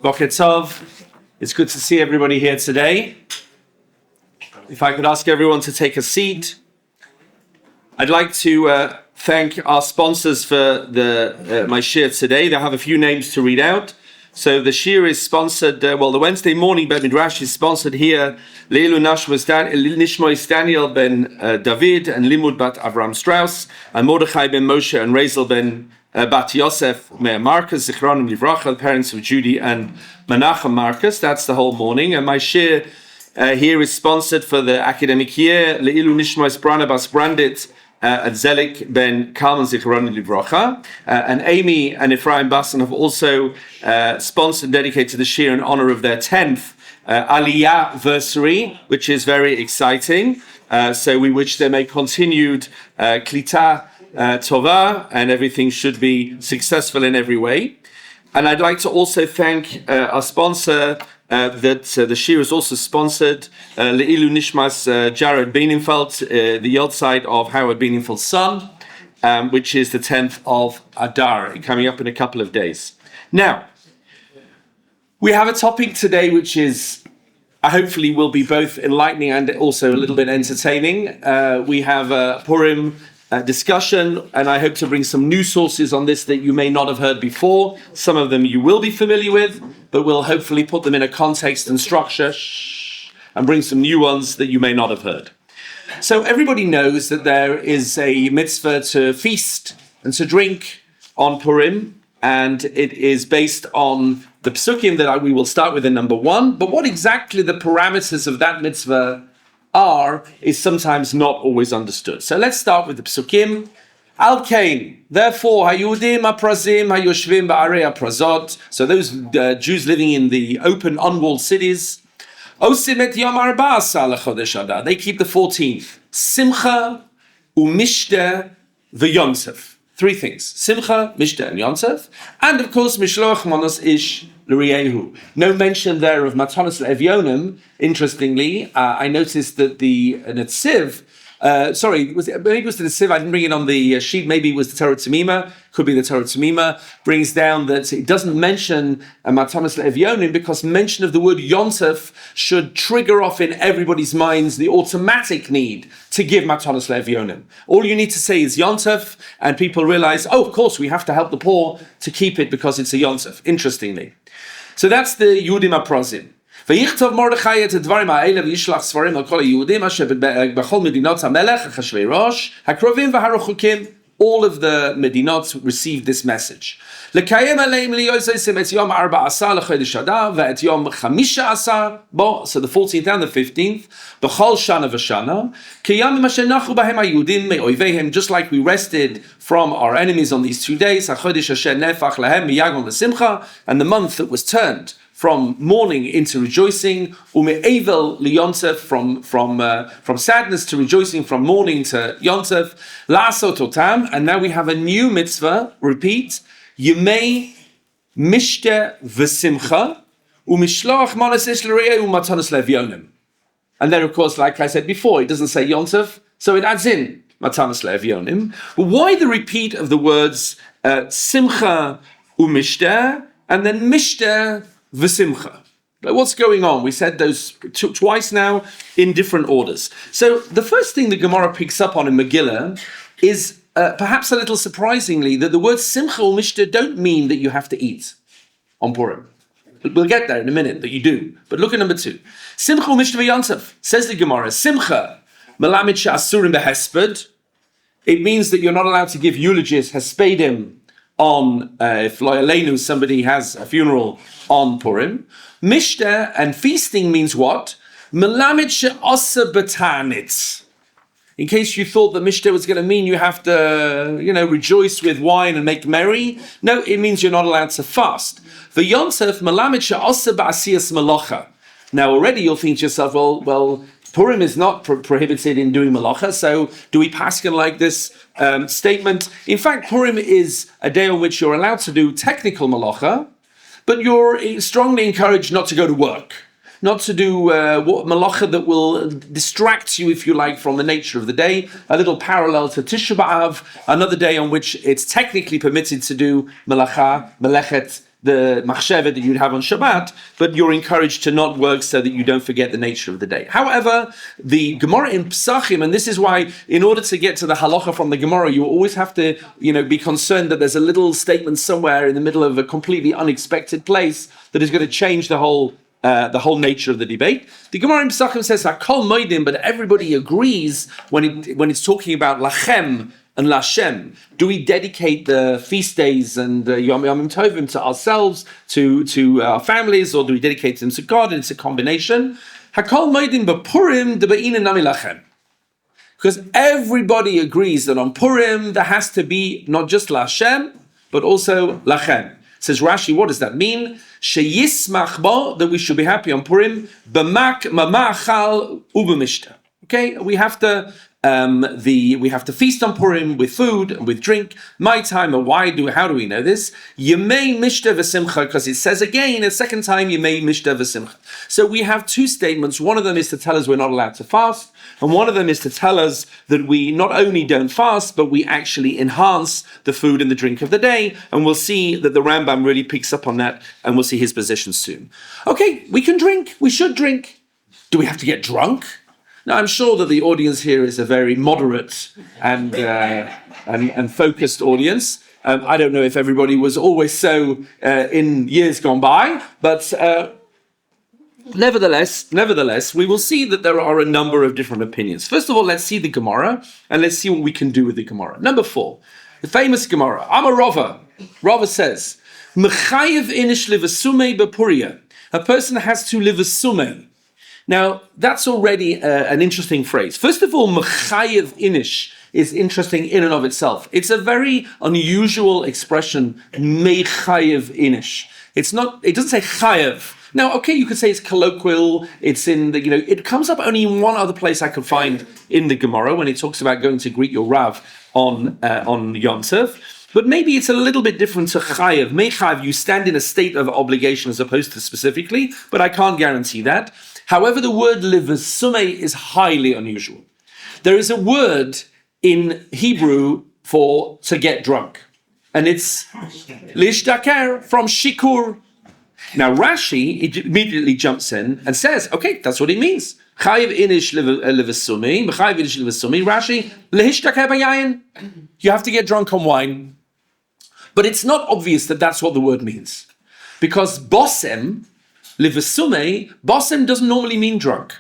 Boker Tov. It's good to see everybody here today. If I could ask everyone to take a seat. I'd like to thank our sponsors for my shir today. They have a few names to read out. So the shir is sponsored, the Wednesday morning Bet Midrash is sponsored here. Leilu Nishmois Daniel ben David and Limud bat Avram Strauss and Mordechai ben Moshe and Razel ben Bat Yosef Meir Marcus, Zichronim Livracha, the parents of Judy and Menachem Marcus. That's the whole morning. And my shir here is sponsored for the academic year. Leilu Nishmois Branabas Brandit at Zelik ben Kalman Zichronim Livracha. And Amy and Ephraim Bassan have also sponsored and dedicated the shir in honor of their 10th Aliyah anniversary, which is very exciting. So we wish them a continued Klita Tova, and everything should be successful in every way. And I'd like to also thank our sponsor, that the shir is also sponsored, Leilu Nishmas Jared Beinenfeld, the yard side of Howard Beinenfeld's son, which is the 10th of Adar, coming up in a couple of days. Now, we have a topic today which is, hopefully will be both enlightening and also a little bit entertaining. We have a Purim discussion, and I hope to bring some new sources on this that you may not have heard before. Some of them you will be familiar with, but we'll hopefully put them in a context and structure and bring some new ones that you may not have heard. So everybody knows that there is a mitzvah to feast and to drink on Purim, and it is based on the psukim that we will start with in number 1. But what exactly the parameters of that mitzvah are is sometimes not always understood. So let's start with the psukim. Al kain, therefore, hayudim aprazim hayoshvim ba'arei aprazot. So those Jews living in the open, unwalled cities. Osim et yom arba'asa lechodesh Adar. They keep the 14th. Simcha, umishte, v'yomsef. 3 things: Simcha, Mishta, and Yontif. And of course, Mishloach Manos Ish L'Riehu. No mention there of Matanos Le'Evyonim. Interestingly, I noticed that the Netziv, maybe it was the Netziv, I didn't bring it on the sheet, maybe it was the Torah Tamima, could be the Torah Tamima, brings down that it doesn't mention Matanos Le'Evyonim because mention of the word Yontif should trigger off in everybody's minds the automatic need to give Matanos Le'Evyonim. All you need to say is Yontif, and people realize, of course, we have to help the poor to keep it because it's a Yontif, interestingly. So that's the Yudim Aprazim. ויכתוב מרדכי את הדברים האלה וישלח ספרים על כל היהודים אשר בכל מדינות המלך אחשוורוש הקרובים והרחוקים. All of the medinot received this message. לקיים עליהם ליועזים את יום 14 לחודש אדר ואת יום 15 בו, so the 14th and the 15th, בכל שנה ושנה, כימים אשר נחו בהם היהודים מאויביהם, just like we rested from our enemies on these 2 days, החודש אשר נהפך להם מיגון לשמחה, and the month that was turned from mourning into rejoicing, ume'evel liyontef, from sadness to rejoicing, from mourning to yontef, la'asot otam, and now we have a new mitzvah, repeat, yemei mishte v'simcha, umishloach manas ish l're'eh umatanas le'evyonim. And then, of course, like I said before, it doesn't say yontef, so it adds in matanas le'evyonim. But why the repeat of the words simcha umishte, and then mishte v'simcha? What's going on? We said those twice now in different orders. So the first thing the Gemara picks up on in Megillah is perhaps a little surprisingly that the words simcha or mishta don't mean that you have to eat on Purim. We'll get there in a minute that you do. But look at number 2. Simcha or mishta v'yantav. Says the Gemara, simcha melamid she'asurim behesped. It means that you're not allowed to give eulogies, hespedim, on if loyalenu somebody has a funeral on Purim. Mishta and feasting means what? Melamid she'asa b'tanitz. In case you thought that Mishta was going to mean you have to, rejoice with wine and make merry. No, it means you're not allowed to fast. V'yonsef melamid she'asa b'asiyas malacha. Now already you'll think to yourself, well, Purim is not prohibited in doing malacha, so do we paskin like this statement? In fact, Purim is a day on which you're allowed to do technical malacha, but you're strongly encouraged not to go to work, not to do malacha that will distract you, if you like, from the nature of the day. A little parallel to Tisha B'Av, another day on which it's technically permitted to do melechet the machshevet that you'd have on Shabbat, but you're encouraged to not work so that you don't forget the nature of the day. However, the Gemara in Pesachim, and this is why in order to get to the halacha from the Gemara, you always have to, be concerned that there's a little statement somewhere in the middle of a completely unexpected place that is going to change the whole nature of the debate. The Gemara in Pesachim says Hakol Moedim, but everybody agrees when it's talking about Lachem and Lashem. Do we dedicate the feast days and Yom Yomim Tovim to ourselves, to our families, or do we dedicate them to God? And it's a combination. Hakol Moedim b'Purim de'be'ina nami Lachem. Because everybody agrees that on Purim there has to be not just Lashem, but also Lachem. Says Rashi, what does that mean? Sheyismach bo, that we should be happy on Purim. B'mak mamachal ubemishta. Okay, we have to feast on Purim with food and with drink. My time, or how do we know this? Yemei mishta v'simcha, because it says again a second time Yemei mishta v'simcha. So we have two statements. One of them is to tell us we're not allowed to fast, and one of them is to tell us that we not only don't fast, but we actually enhance the food and the drink of the day. And we'll see that the Rambam really picks up on that, and we'll see his position soon. Okay, we can drink. We should drink. Do we have to get drunk? Now, I'm sure that the audience here is a very moderate and focused audience. I don't know if everybody was always so in years gone by, but nevertheless, we will see that there are a number of different opinions. First of all, let's see the Gemara, and let's see what we can do with the Gemara. Number 4, the famous Gemara. Amar Rava. Rava says, Mechayev inish livasumei b'puria. A person has to live a sumei. Now, that's already an interesting phrase. First of all, mechayev inish is interesting in and of itself. It's a very unusual expression, mechayev inish. It doesn't say chayev. Now, okay, you could say it's colloquial. It's in the, it comes up only in one other place I could find in the Gemara when it talks about going to greet your Rav on Yom Tov. But maybe it's a little bit different to chayev. Mechayev, you stand in a state of obligation as opposed to specifically, but I can't guarantee that. However, the word livasume is highly unusual. There is a word in Hebrew for to get drunk, and it's lishtaker, from shikur. Now Rashi immediately jumps in and says, okay, that's what it means. Chayiv inish livasume, mechayiv inish livasume. Rashi, lehishtaker bayayin. You have to get drunk on wine. But it's not obvious that that's what the word means, because bosem, livasume, bosem doesn't normally mean drunk.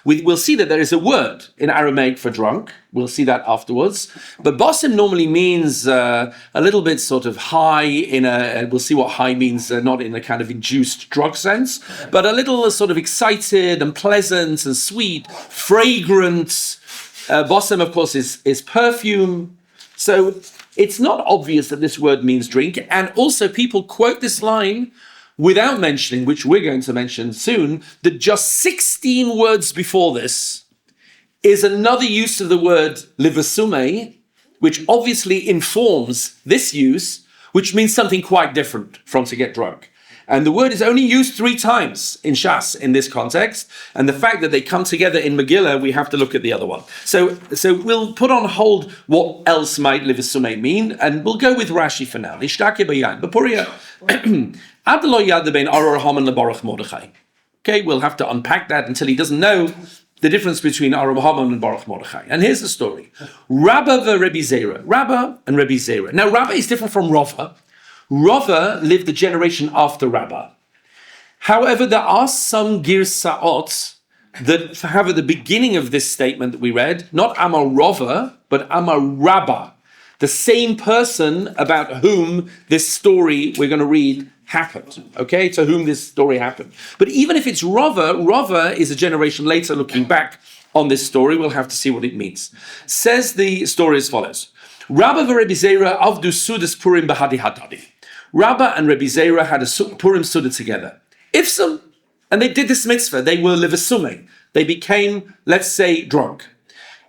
We'll see that there is a word in Aramaic for drunk. We'll see that afterwards. But bosem normally means a little bit sort of high we'll see what high means, not in a kind of induced drug sense, but a little sort of excited and pleasant and sweet, fragrant. Bosem, of course, is perfume. So it's not obvious that this word means drink. And also people quote this line without mentioning, which we're going to mention soon, that just 16 words before this is another use of the word livasume, which obviously informs this use, which means something quite different from to get drunk. And the word is only used 3 times in Shas in this context. And the fact that they come together in Megillah, we have to look at the other one. So we'll put on hold what else might livasume mean, and we'll go with Rashi for now. Okay, we'll have to unpack that until he doesn't know the difference between Aram Haman and Baruch Mordechai. And here's the story. Rabbi and Rabbi Zera. Now, Rabbi is different from Rava. Rava lived a generation after Rabbi. However, there are some girsaot that have at the beginning of this statement that we read, not Amar Rava, but Amar Rabba, the same person about whom this story we're going to read happened, okay, to whom this story happened. But even if it's Rava is a generation later looking back on this story. We'll have to see what it means. Says the story as follows. Rabbi and Rabbi Zera avdu sudas Purim b'hadi hadadi. Rabbi and Rabbi Zera had a Purim Suda together. Ifsum, and they did this mitzvah, they were livasume. They became, let's say, drunk.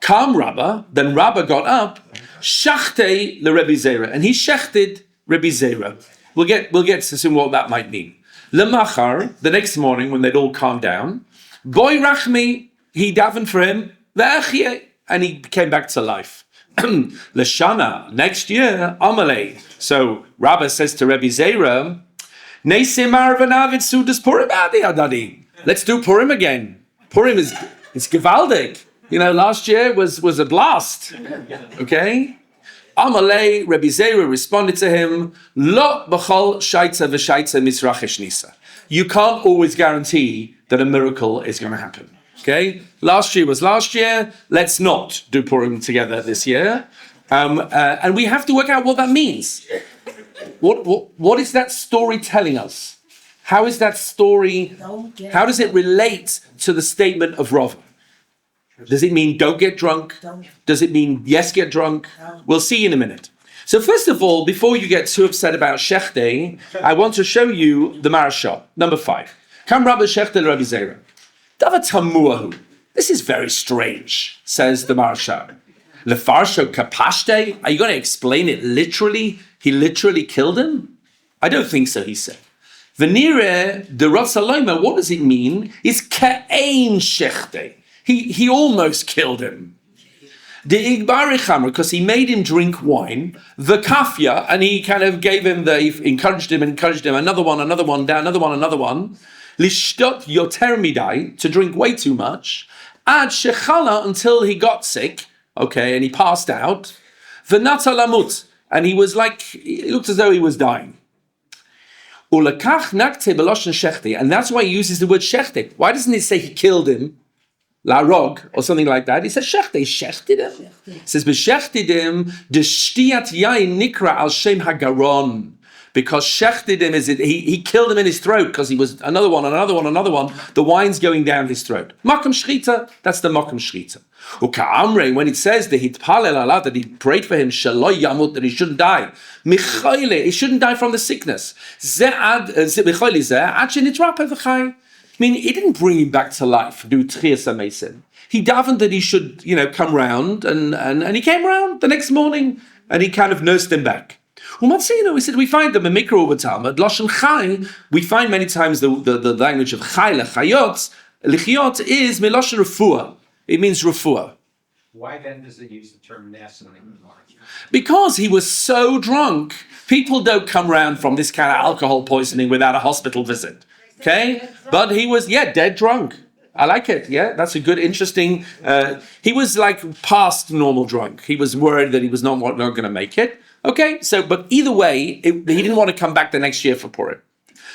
Kam Rabbi, then Rabbi got up, shachte le Rabbi Zera, and he shechted Rabbi Zera. We'll get to see what that might mean. Lemachar, the next morning when they'd all calmed down, boy rachmi, he davened for him, ve'achye, and he came back to life. Leshana, next year, Amalei. So Rabbi says to Rabbi Zera, Let's do Purim again. Purim is gewaldig. Last year was a blast. Okay? Amalei, Rabbi Zera responded to him, Lo b'chol shaitza v'shaitza misrachesh nisa. You can't always guarantee that a miracle is going to happen. Okay? Last year was last year. Let's not do Purim together this year. And we have to work out what that means. What is that story telling us? How is that story, how does it relate to the statement of Rava? Does it mean don't get drunk? Does it mean yes, get drunk? We'll see in a minute. So first of all, before you get too upset about Shechtei, I want to show you the Marashah, number 5. Kam Rabbi Shechtei Rabbi Zera. Davar tamuahu. This is very strange, says the Marashah. Lefarsho kapashte. Are you going to explain it literally? He literally killed him? I don't think so, he said. Venire de Ratzaloma, what does it mean? Is ka'ein shechtei. He almost killed him. The Igbari Chamra, because he made him drink wine, the kafya, and he kind of encouraged him, another one, another one. Lishtot yoter midai, to drink way too much, ad shechala, until he got sick, okay, and he passed out, v'nata lamut, and he was it looked as though he was dying. Ulakach nakte beloshen shechte, and that's why he uses the word shechte. Why doesn't he say he killed him? La rog, or something like that. He says shechte, he shechted him. He says, b'shechted him, de shtiyat yain nikra al shem hagaron. Because shechted him he killed him in his throat, because he was another one. The wine's going down his throat. Makam shrita, that's the makam shrita. Uka'amre, when it says the hitpalel Allah, that he prayed for him, shaloi yamut, that he shouldn't die. Michayle, he shouldn't die from the sickness. I mean, he didn't bring him back to life, do Tchias HaMeisim. He davened that he should, come round, and he came round the next morning, and he kind of nursed him back. We said we find them in Mikra Ubatalmud, Lashon Chai, we find many times the language of Chai, Lechayot, Lichiot is Miloshen Refuah. It means Refuah. Why then does it use the term Nes? Because he was so drunk. People don't come round from this kind of alcohol poisoning without a hospital visit. Okay? But he was, dead drunk. I like it. Yeah, that's a good, interesting. He was past normal drunk. He was worried that he was not going to make it. Okay, but either way, he didn't want to come back the next year for Purim.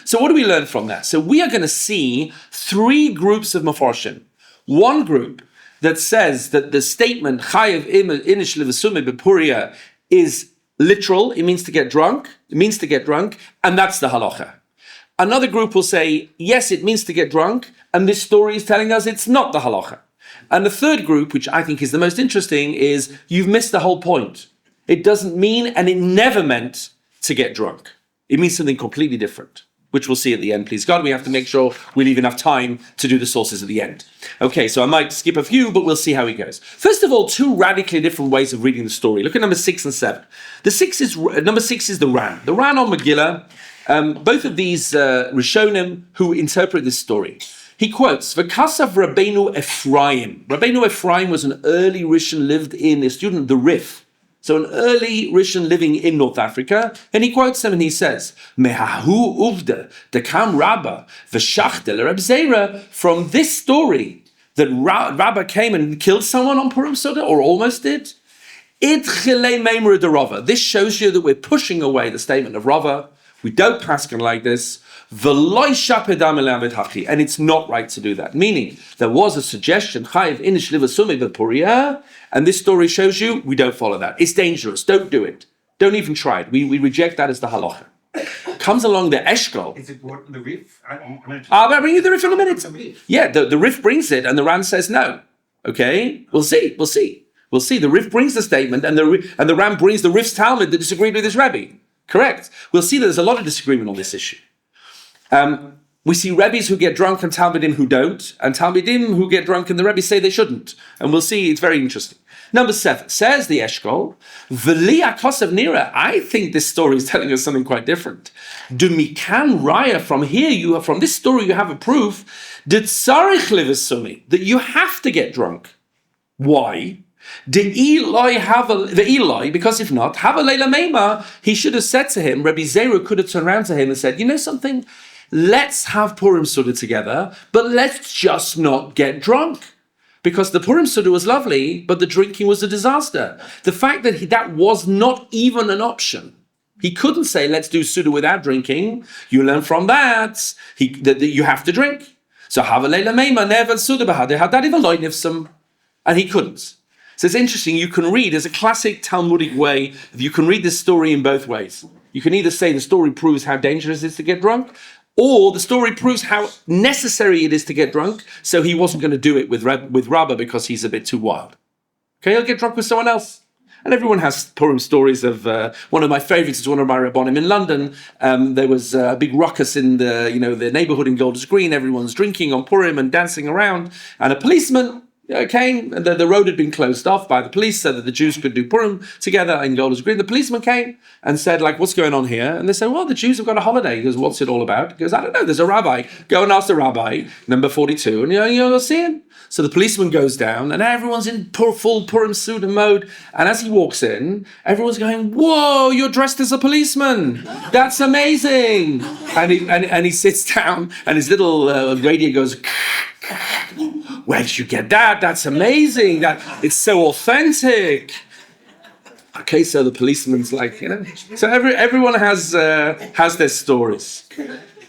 So what do we learn from that? So we are going to see 3 groups of Mefarshim. One group that says that the statement Chayev inish levesume bepuria is literal. It means to get drunk. And that's the halacha. Another group will say, yes, it means to get drunk, and this story is telling us it's not the halacha. And the third group, which I think is the most interesting, is you've missed the whole point. It doesn't mean, and it never meant, to get drunk. It means something completely different, which we'll see at the end, please God. We have to make sure we leave enough time to do the sources at the end. Okay, so I might skip a few, but we'll see how it goes. First of all, 2 radically different ways of reading the story. Look at number 6 and 7. Number 6 is the Ran. The Ran on Megillah. Both of these Rishonim who interpret this story. He quotes, V'kasav Rabbeinu Ephraim. Rabbeinu Ephraim was an early Rishon, lived in, a student of the Rif. So an early Rishon living in North Africa. And he quotes them and he says, Mehahu uvda, dekam Rabba, v'shachtel Reb Zera. From this story, that Rabba came and killed someone on Purim Soda, or almost did. This shows you that we're pushing away the statement of Rava. We don't paskin like this. And it's not right to do that. Meaning, there was a suggestion, and this story shows you we don't follow that. It's dangerous. Don't do it. Don't even try it. We reject that as the halacha. Comes along the Eshkol. Is it what the Rif? I'll bring you the Rif in a minute. Yeah, the Rif brings it, and the Ran says no. Okay? We'll see. The Rif brings the statement, and the Ran brings the Rif's Talmud that disagreed with his Rabbi. Correct. We'll see that there's a lot of disagreement on this issue. We see Rebbes who get drunk and Talmidim who don't, and Talmidim who get drunk and the Rebbes say they shouldn't. And we'll see, it's very interesting. Number 7, says the Eshkol, V'li akosav nira, I think this story is telling us something quite different. Dumikan raya, from this story you have a proof, that you have to get drunk. Why? The Eli, because if not, have a Leila Meima, he should have said to him, Rabbi Zera could have turned around to him and said, you know something? Let's have Purim Suda together, but let's just not get drunk. Because the Purim Suda was lovely, but the drinking was a disaster. The fact that that was not even an option. He couldn't say, let's do Suda without drinking. You learn from that, that you have to drink. So have a Leila Meima, never Suda Bahad, had that even loinivsum. And he couldn't. So it's interesting, you can read, as a classic Talmudic way, you can read this story in both ways. You can either say the story proves how dangerous it is to get drunk, or the story proves how necessary it is to get drunk, so he wasn't going to do it with Rabbi because he's a bit too wild. Okay, he'll get drunk with someone else. And everyone has Purim stories of, one of my favorites is one of my Rabbonim in London. There was a big ruckus in the neighborhood in Golders Green. Everyone's drinking on Purim and dancing around. And a policeman came, and the road had been closed off by the police so that the Jews could do Purim together in Golders Green. The policeman came and said, what's going on here? And they said, well, the Jews have got a holiday. He goes, what's it all about? He goes, I don't know, there's a rabbi. Go and ask the rabbi, number 42, and you'll see him. So the policeman goes down, and everyone's in full Purim Suda mode. And as he walks in, everyone's going, whoa, you're dressed as a policeman. That's amazing. And he sits down, and his little radio goes, where did you get that? That's amazing. It's so authentic. Okay, so the policeman's so everyone has their stories.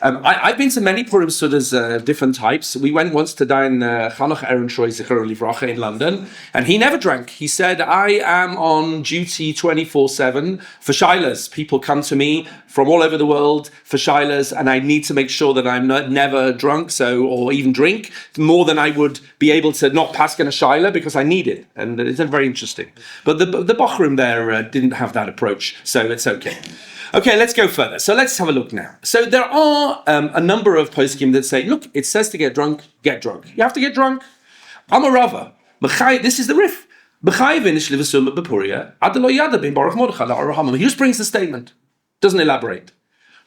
I've been to many Purim Sudas, different types. We went once to dine Chanukah Aaron Troy Zichron Livracha in London, and he never drank. He said, I am on duty 24/7 for shilas. People come to me from all over the world for shilas, and I need to make sure that I'm never drunk, or even drink, more than I would be able to not pass in a shilah, because I need it. And it's very interesting. But the Bochrim there didn't have that approach, so it's okay. Okay, let's go further. So let's have a look now. So there are a number of poskim that say, look, it says to get drunk. You have to get drunk. I'm a Rava. This is the riff. He just brings the statement. Doesn't elaborate.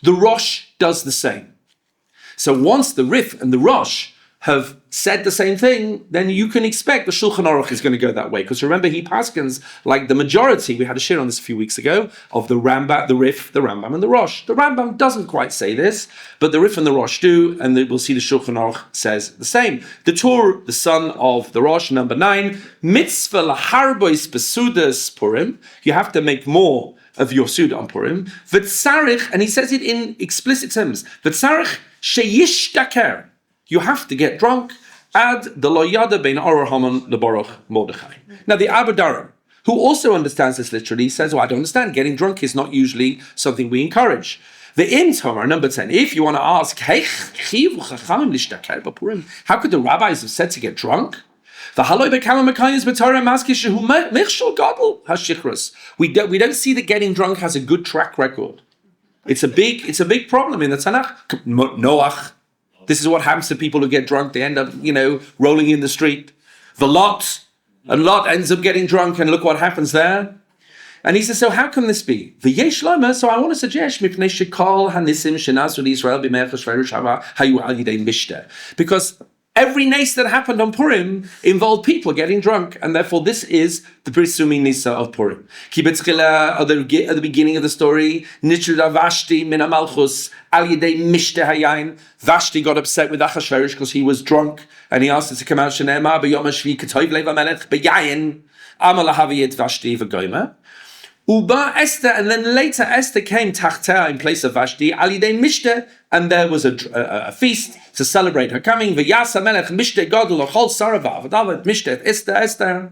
The Rosh does the same. So once the riff and the Rosh have said the same thing, then you can expect the Shulchan Aruch is going to go that way. Because remember, he paskins like the majority, we had a shir on this a few weeks ago, of the Rambam, the Rif, the Rambam, and the Rosh. The Rambam doesn't quite say this, but the Rif and the Rosh do, and we'll see the Shulchan Aruch says the same. The Tur, the son of the Rosh, number 9, mitzvah laharbois besudas Purim, you have to make more of your Suda on Purim. V'tzarich, and he says it in explicit terms, v'tzarich sheyishtaker, you have to get drunk. Ad the loyada bein Orah Haman lebaruch Mordechai. Now the Abudaram, who also understands this literally, says, well, I don't understand. Getting drunk is not usually something we encourage. The Im Tomar, number 10, if you want to ask, how could the rabbis have said to get drunk? We don't see that getting drunk has a good track record. It's a big problem in the Tanakh. Noach. This is what happens to people who get drunk. They end up, rolling in the street. A lot ends up getting drunk, and look what happens there. And he says, so how can this be? V'yesh lama, so I want to suggest, mipnei shekol hanisim shenasu l'Yisrael b'me'ach ha'shveru shava hayu al yidei mishta. Because every nace that happened on Purim involved people getting drunk, and therefore this is the presuming nisa of Purim. Ki betzchila, at the beginning of the story, nitruda Vashti min Malchus al yidei mishta hayayin. Vashti got upset with Achashverosh because he was drunk, and he asked her to come out. Shenema b'yom hashvi k'toiv lev hamelech b'yayin amal haviyet Vashti v'goyma. Uba Esther, and then later Esther came tachta in place of Vashti, al yidei mishta, and there was a feast to celebrate her coming. V'yasa melech mishta gadol ochol sarava v'davet mishta Esther.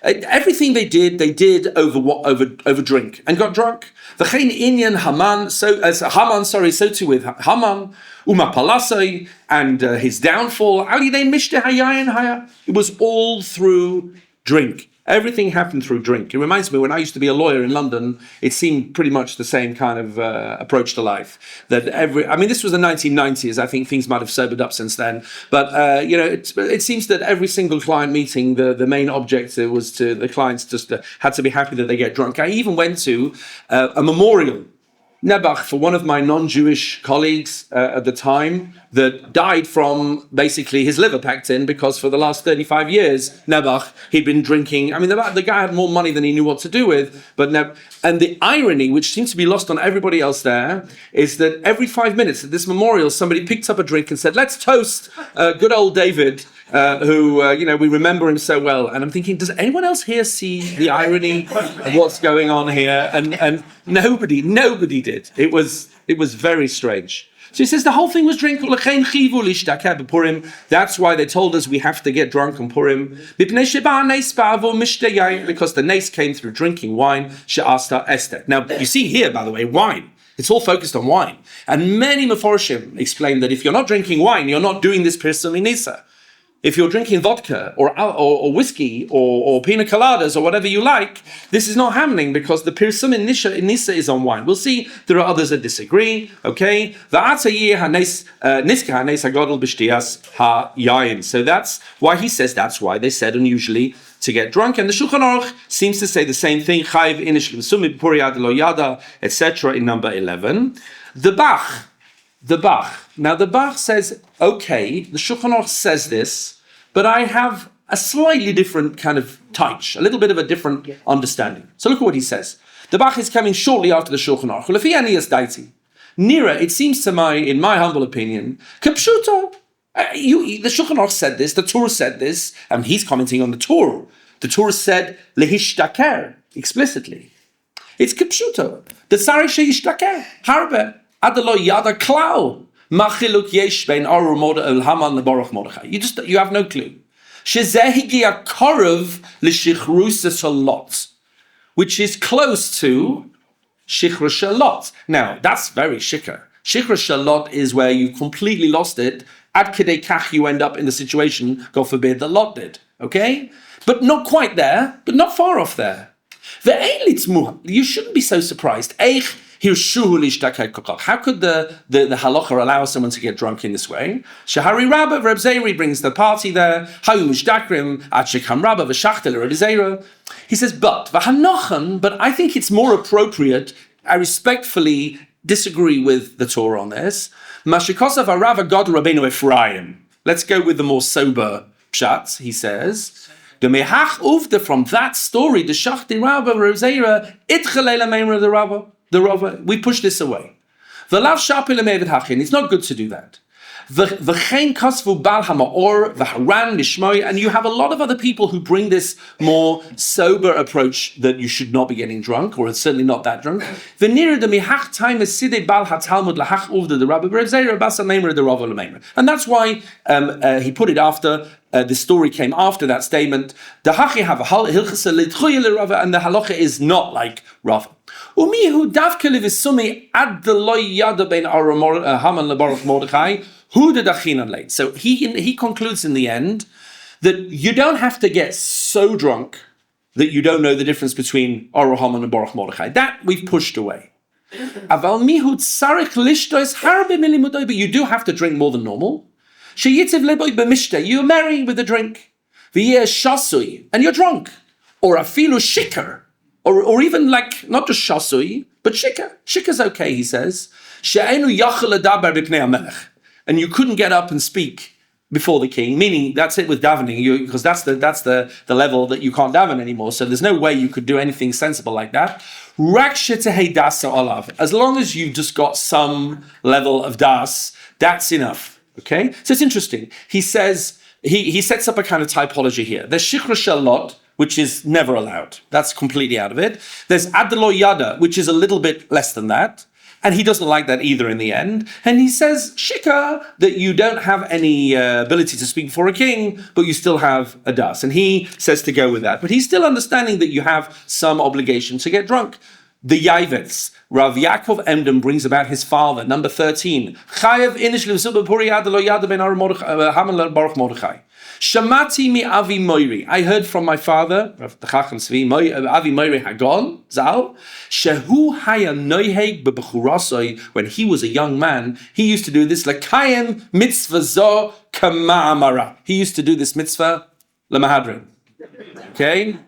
Everything they did over drink and got drunk. V'chein inyan Haman, so too with Haman, Uma Palasai, and his downfall. Al yidei mishta hayayin haya. It was all through drink. Everything happened through drink. It reminds me, when I used to be a lawyer in London, it seemed pretty much the same kind of approach to life. This was the 1990s. I think things might have sobered up since then. But, it seems that every single client meeting, the main objective was the clients just had to be happy that they get drunk. I even went to a memorial Nebuch, for one of my non-Jewish colleagues at the time, that died from basically his liver packed in, because for the last 35 years, Nebuch, he'd been drinking. I mean, the guy had more money than he knew what to do with. And the irony, which seems to be lost on everybody else there, is that every 5 minutes at this memorial, somebody picked up a drink and said, "Let's toast good old David, who we remember him so well." And I'm thinking, does anyone else here see the irony of what's going on here? And nobody did. It was very strange. So he says the whole thing was drink. That's why they told us we have to get drunk on Purim. Because the nace came through drinking wine. Now, you see here, by the way, wine. It's all focused on wine. And many Meforshim explain that if you're not drinking wine, you're not doing this Pirsum Nisa. If you're drinking vodka or whiskey or pina coladas or whatever you like, this is not happening because the Pirsum in Nisa is on wine. We'll see there are others that disagree. Okay, so that's why he says that's why they said unusually to get drunk. And the Shulchan Aruch seems to say the same thing. Etc. in number 11. The Bach. Now the Bach says, okay, the Shulchan Aruch says this, but I have a slightly different kind of touch, a little bit of a different understanding. So look at what he says. The Bach is coming shortly after the Shulchan Aruch. Nira, it seems to in my humble opinion, kapshuto. The Shulchan Aruch said this, the TORAH said this, and he's commenting on the TORAH. The TORAH said lehishtaker explicitly. It's kapshuto. The tzarich sheyishtaker harbe. Adalo yada klau machiluk yesh bein aru Haman lebaruch Mordechai. You have no clue. Shezeh higia korov l'shichrus shalot, which is close to shichra shalot. Now that's very shikar. Shichra shalot is where you've completely lost it. Ad kedei kach you end up in the situation, God forbid, that Lot did. Okay, but not quite there, but not far off there. You shouldn't be so surprised. How could the halacha allow someone to get drunk in this way? Shahari Rabbi Reb Zeri brings the party there. He says, but I think it's more appropriate. I respectfully disagree with the Torah on this. Let's go with the more sober pshat, he says. From that story, the Shachti Rabbi Reb Zera the Rava, we push this away. It's not good to do that. And you have a lot of other people who bring this more sober approach that you should not be getting drunk, or certainly not that drunk. And that's why he put it after. The story came after that statement. And the halacha is not like Rava. So he concludes in the end that you don't have to get so drunk that you don't know the difference between Aru Haman and Baruch Mordechai. That we've pushed away. But you do have to drink more than normal. You're marrying with a drink. And you're drunk. Or afilu shikar. Or even like, not just shasui, but shikar. Shikar's okay, he says. And you couldn't get up and speak before the king, meaning that's it with davening, because that's the level that you can't daven anymore. So there's no way you could do anything sensible like that. As long as you've just got some level of das, that's enough. Okay, so it's interesting. He says he sets up a kind of typology here. There's shichra shalot, which is never allowed. That's completely out of it. There's adlo yada, which is a little bit less than that. And he doesn't like that either in the end. And he says, shikar, that you don't have any ability to speak before a king, but you still have a das. And he says to go with that. But he's still understanding that you have some obligation to get drunk. The Yavets, Rav Yaakov Emden brings about his father, number 13. Chayev inish l'v'suba puri yad lo yad ben Haman baruch Mordechai. Shamati mi Avi Moiri. I heard from my father, Rav Chacham Tzvi, Avi Moiri Hagon, Zal, shehu haya noiheg bebechurasoi, when he was a young man, he used to do this, lekayem mitzvah zo kama amara. He used to do this mitzvah, lemahadrin. Okay?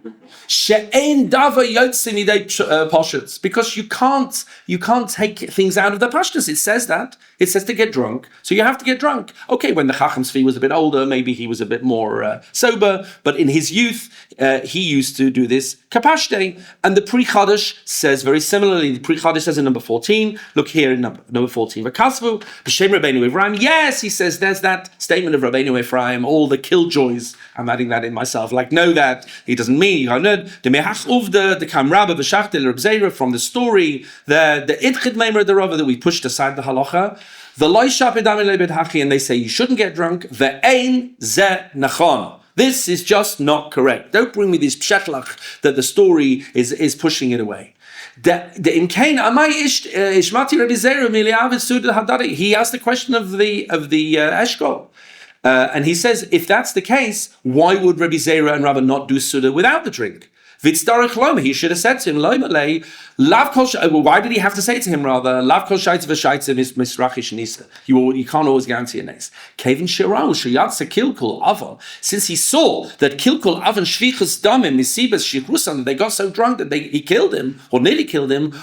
She'ein dava yotzin idei pashtus, because you can't take things out of the pashtus. It says that. It says to get drunk, so you have to get drunk. Okay, when the Chacham's Tzvi was a bit older, maybe he was a bit more sober, but in his youth, he used to do this kapashte. And the Pri Chadash says very similarly. The Pri Chadash says in number 14, look here in number 14, V'kasvu, b'shem Rabbeinu Ephraim. Yes, he says, there's that statement of Rabbeinu Ephraim, all the killjoys. I'm adding that in myself, like, know that. He doesn't mean, the mehach uvda, the kam rabba b'shachtel Reb Zera, from the story, the idchid meimer the rabba, that we pushed aside the halacha, the loy shapidam lebed hachi, and they say you shouldn't get drunk, ve'ein ze nachon. This is just not correct. Don't bring me this pshetlach that the story is pushing it away. He asked the question of the Eshkol. And he says, if that's the case, why would Rabbi Zera and Rabbi not do Suda without the drink? He should have said to him, why did he have to say to him rather, you can't always guarantee a nes. Since he saw that kilkul avan shvichus damim misibas shichrusam, they got so drunk that he killed him, or nearly killed him,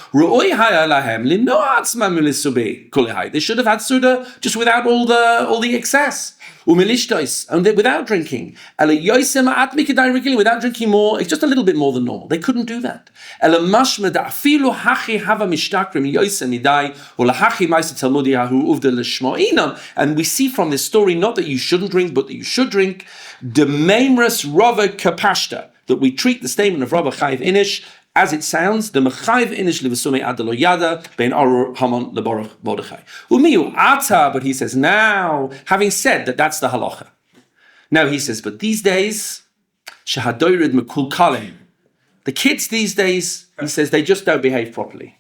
they should have had Suda just without all the excess. And without drinking, without drinking more, it's just a little bit more than normal. They couldn't do that. And we see from this story not that you shouldn't drink, but that you should drink. That we treat the statement of Rabbi Chayiv Inish as it sounds, the Mechayiv Inish Livasume Adalo Yada Ben Arur Haman Lebaruch Mordechai. Umiu Ata, but he says now, having said that that's the halacha. Now he says, but these days, Shahadoirid Mekul Kalim. The kids these days, he says, they just don't behave properly.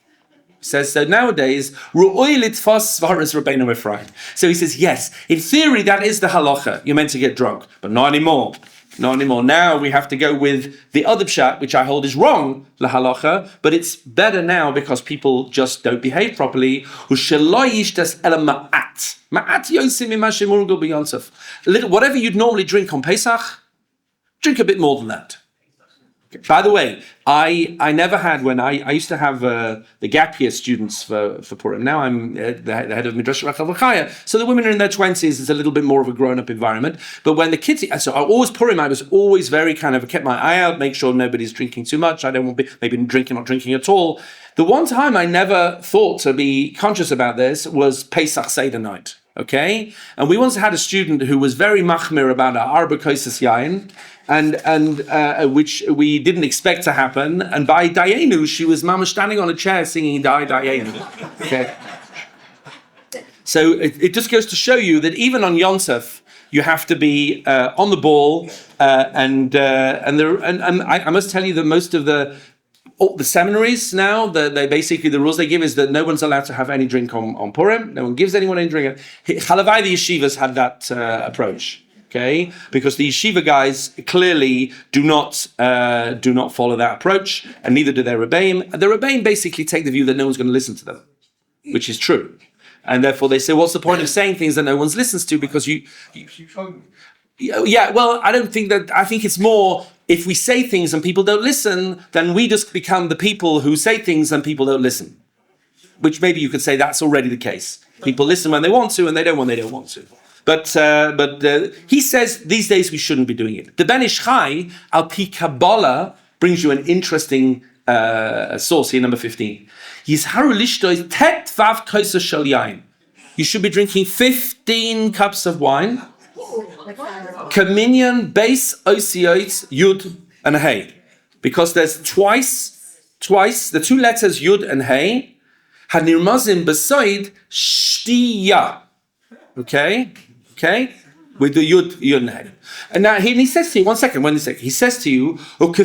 He says, so nowadays, Ru'oi Litfas Svaras Rabbeinu Ephraim. So he says, yes, in theory that is the halacha. You're meant to get drunk, but not anymore. Not anymore. Now we have to go with the other pshat, which I hold is wrong, la halacha, but it's better now because people just don't behave properly. Whatever you'd normally drink on Pesach, drink a bit more than that. By the way, I never had, when I used to have the gap year students for Purim. Now I'm the head of Midrash Rachel V'chaya, so the women are in their 20s. It's a little bit more of a grown-up environment. But when the kids, so I was always very kind of, kept my eye out, make sure nobody's drinking too much. I don't want maybe drinking, not drinking at all. The one time I never thought to be conscious about this was Pesach Seder night. Okay, and we once had a student who was very machmir about our arba koisas yain, and which we didn't expect to happen. And by Dayenu, she was mama standing on a chair singing Dayenu. Okay, so it just goes to show you that even on Yontif, you have to be on the ball, and I must tell you that most of the seminaries now, they basically, the rules they give is that no one's allowed to have any drink on Purim. No one gives anyone any drink. Chalavai, the yeshivas had that approach, okay? Because the yeshiva guys clearly do not follow that approach, and neither do their Rabbeim. The Rabbeim basically take the view that no one's going to listen to them, which is true. And therefore they say, what's the point of saying things that no one listens to? Because yeah, well, I don't think that, I think it's more, if we say things and people don't listen, then we just become the people who say things and people don't listen. Which maybe you could say that's already the case. People listen when they want to and they don't when they don't want to. But he says these days we shouldn't be doing it. The Ben Ish Chai, Al Pi Kabbalah, brings you an interesting source here, number 15. You should be drinking 15 cups of wine. Kaminyan base osiotes yud and hey, because there's twice the two letters yud and hey hanirmazim beside shtiya. Okay, with the yud and hey. And now he says to you, one second, he says to you, but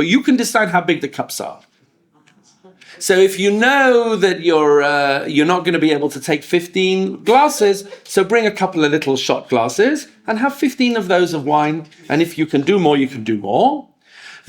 you can decide how big the cups are. So if you know that you're not going to be able to take 15 glasses, so bring a couple of little shot glasses and have 15 of those of wine. And if you can do more, you can do more.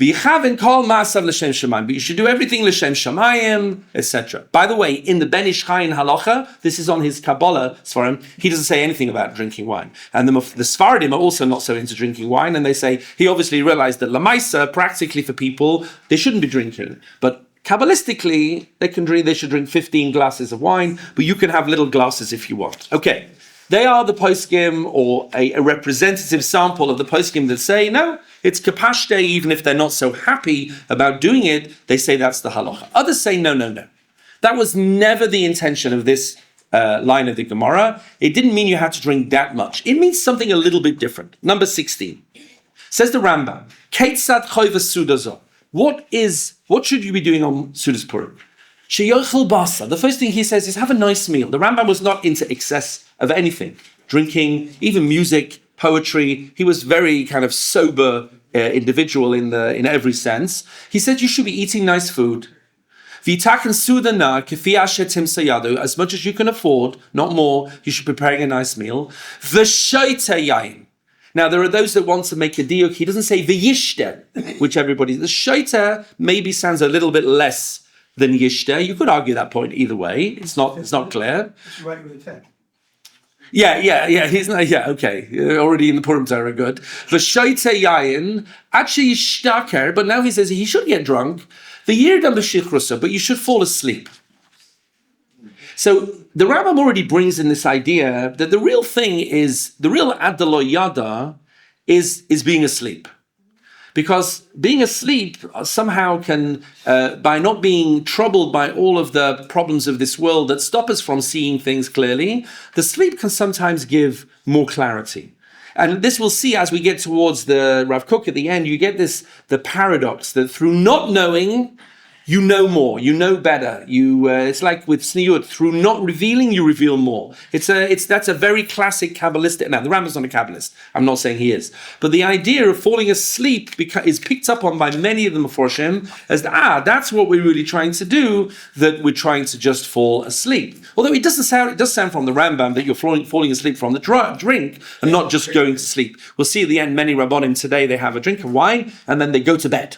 V'yichavin kol ma'asav l'shem shamayim. But you should do everything l'shem shamayim, etc. By the way, in the Ben Ish Chai in Halacha, this is on his Kabbalah Sfarim, he doesn't say anything about drinking wine. And the Sfaradim are also not so into drinking wine, and they say he obviously realized that Lamaisa, practically for people, they shouldn't be drinking. But Kabbalistically, they should drink 15 glasses of wine, but you can have little glasses if you want. Okay, they are the poskim, or a representative sample of the poskim that say, no, it's kapashte, even if they're not so happy about doing it, they say that's the halacha. Others say, no. That was never the intention of this line of the Gemara. It didn't mean you had to drink that much. It means something a little bit different. Number 16. Says the Rambam, Keitzad choivas sudazo. What should you be doing on Sudas Purim? Sheyochel basa. The first thing he says is have a nice meal. The Rambam was not into excess of anything. Drinking, even music, poetry. He was very kind of sober individual in every sense. He said you should be eating nice food. V'itaken sudana kefi asher timsayadu. As much as you can afford, not more, you should be preparing a nice meal. V'shoite yain. Now, there are those that want to make a diuk. He doesn't say v'yishter, which everybody... The shaita maybe sounds a little bit less than yishter. You could argue that point either way. It's not clear. Right with the Yeah. He's not... Yeah, okay. Already in the Purim Torah, good. V'shaita yayin, actually shtaker, but now he says he should get drunk. V'yirdam b'shichrusa, but you should fall asleep. So the Rambam already brings in this idea that the real adalo yada is being asleep. Because being asleep somehow can, by not being troubled by all of the problems of this world that stop us from seeing things clearly, the sleep can sometimes give more clarity. And this we'll see as we get towards the Rav Kook at the end. You get the paradox that through not knowing, you know more, you know better. It's like with Sniut, through not revealing, you reveal more. That's a very classic Kabbalistic. Now, the Rambam's not a Kabbalist. I'm not saying he is. But the idea of falling asleep is picked up on by many of the Meforshim as, that's what we're really trying to do, that we're trying to just fall asleep. Although it does sound from the Rambam that you're falling asleep from the drink and not just going to sleep. We'll see at the end, many Rabbonim today, they have a drink of wine and then they go to bed.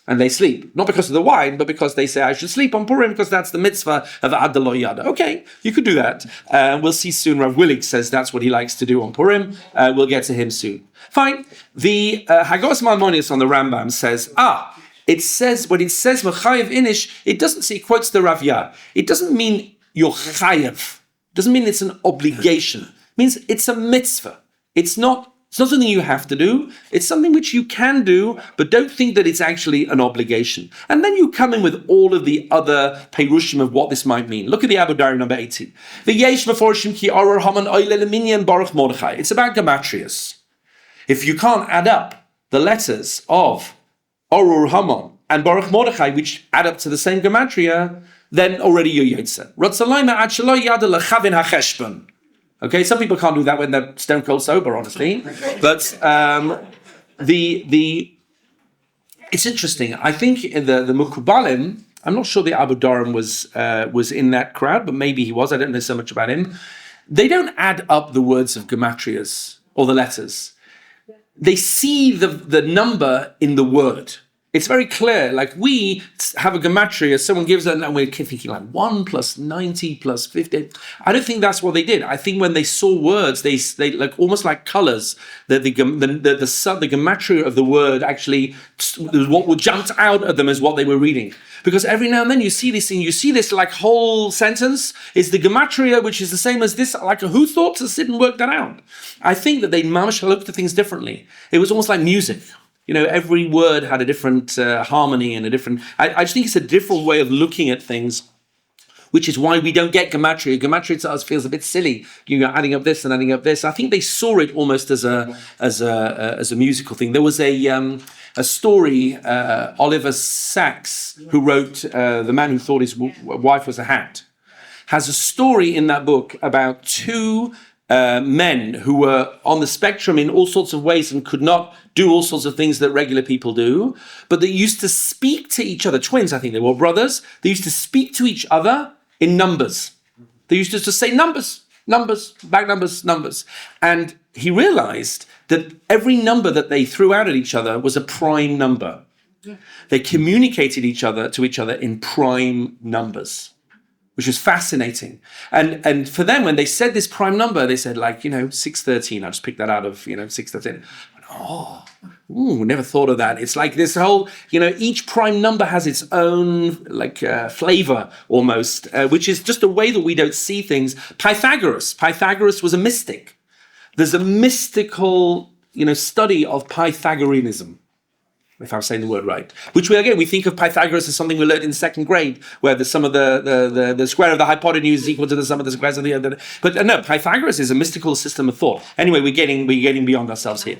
And they sleep, not because of the wine, but because they say, I should sleep on Purim because that's the mitzvah of Adalo Yada. Okay, you could do that. We'll see soon. Rav Willig says that's what he likes to do on Purim. We'll get to him soon. Fine. The Hagos Maimonides on the Rambam says, it says, when it says Mechayev Inish, it doesn't say, he quotes the Rav Yah. It doesn't mean you're chayev. It doesn't mean it's an obligation. It means it's a mitzvah. It's not something you have to do. It's something which you can do, but don't think that it's actually an obligation. And then you come in with all of the other perushim of what this might mean. Look at the Abu Dari number 18. It's about gematrias. If you can't add up the letters of Orur Haman and Baruch Mordechai, which add up to the same gematria, then already you're Yotze. Okay, some people can't do that when they're stone cold sober, honestly. But it's interesting. I think the Mukubalim, I'm not sure the Abu Dharam was in that crowd, but maybe he was. I don't know so much about him. They don't add up the words of gematrias or the letters. They see the number in the word. It's very clear. Like we have a gematria, someone gives it, and we're thinking like 1 plus 90 plus 50. I don't think that's what they did. I think when they saw words, they like almost like colors. The gematria of the word actually, what jumped out at them is what they were reading. Because every now and then you see this thing, you see this like whole sentence is the gematria, which is the same as this. Like who thought to sit and work that out? I think that they mamash looked at things differently. It was almost like music. You know, every word had a different harmony and a different... I just think it's a different way of looking at things, which is why we don't get gematria. Gematria to us feels a bit silly. You're adding up this and adding up this. I think they saw it almost as a musical thing. There was a story, Oliver Sacks, who wrote The Man Who Thought His Wife Was a Hat, has a story in that book about two men who were on the spectrum in all sorts of ways and could not do all sorts of things that regular people do, but they used to speak to each other, twins, I think they were brothers, they used to speak to each other in numbers. They used to just say numbers, back numbers. And he realized that every number that they threw out at each other was a prime number. They communicated to each other in prime numbers, which was fascinating. And for them, when they said this prime number, they said 613. I just picked that out of 613. Never thought of that. It's like this whole, each prime number has its own flavor almost, which is just a way that we don't see things. Pythagoras was a mystic. There's a mystical, study of Pythagoreanism, if I'm saying the word right. Which we think of Pythagoras as something we learned in second grade, where the sum of the square of the hypotenuse is equal to the sum of the squares of the other. But no, Pythagoras is a mystical system of thought. Anyway, we're getting beyond ourselves here.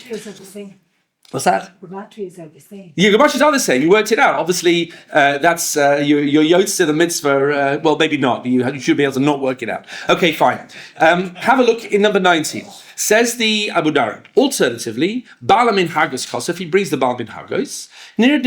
What's that? Gematries are the same. Yeah, gematries are the same. You worked it out. Obviously, that's your yotz to the mitzvah. Well, maybe not. You should be able to not work it out. Okay, fine. Have a look in number 19. Says the Abu Dara. Alternatively, Bala min Hagos Kosef, he brings the Bala min Hagos. Near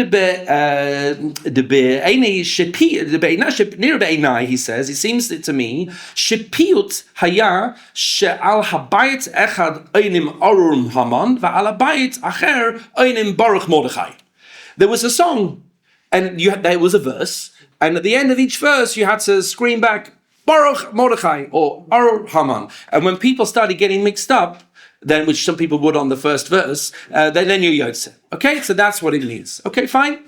he says, it seems to me, Shepiut haya she'al habayit echad einim arum haman va'al habayit acher einim baruch Mordechai. There was a song, and there was a verse, and at the end of each verse, you had to scream back, Baruch Mordechai or Ar Haman. And when people started getting mixed up, then which some people would on the first verse, then you're Yotze. Okay, so that's what it means. Okay, fine.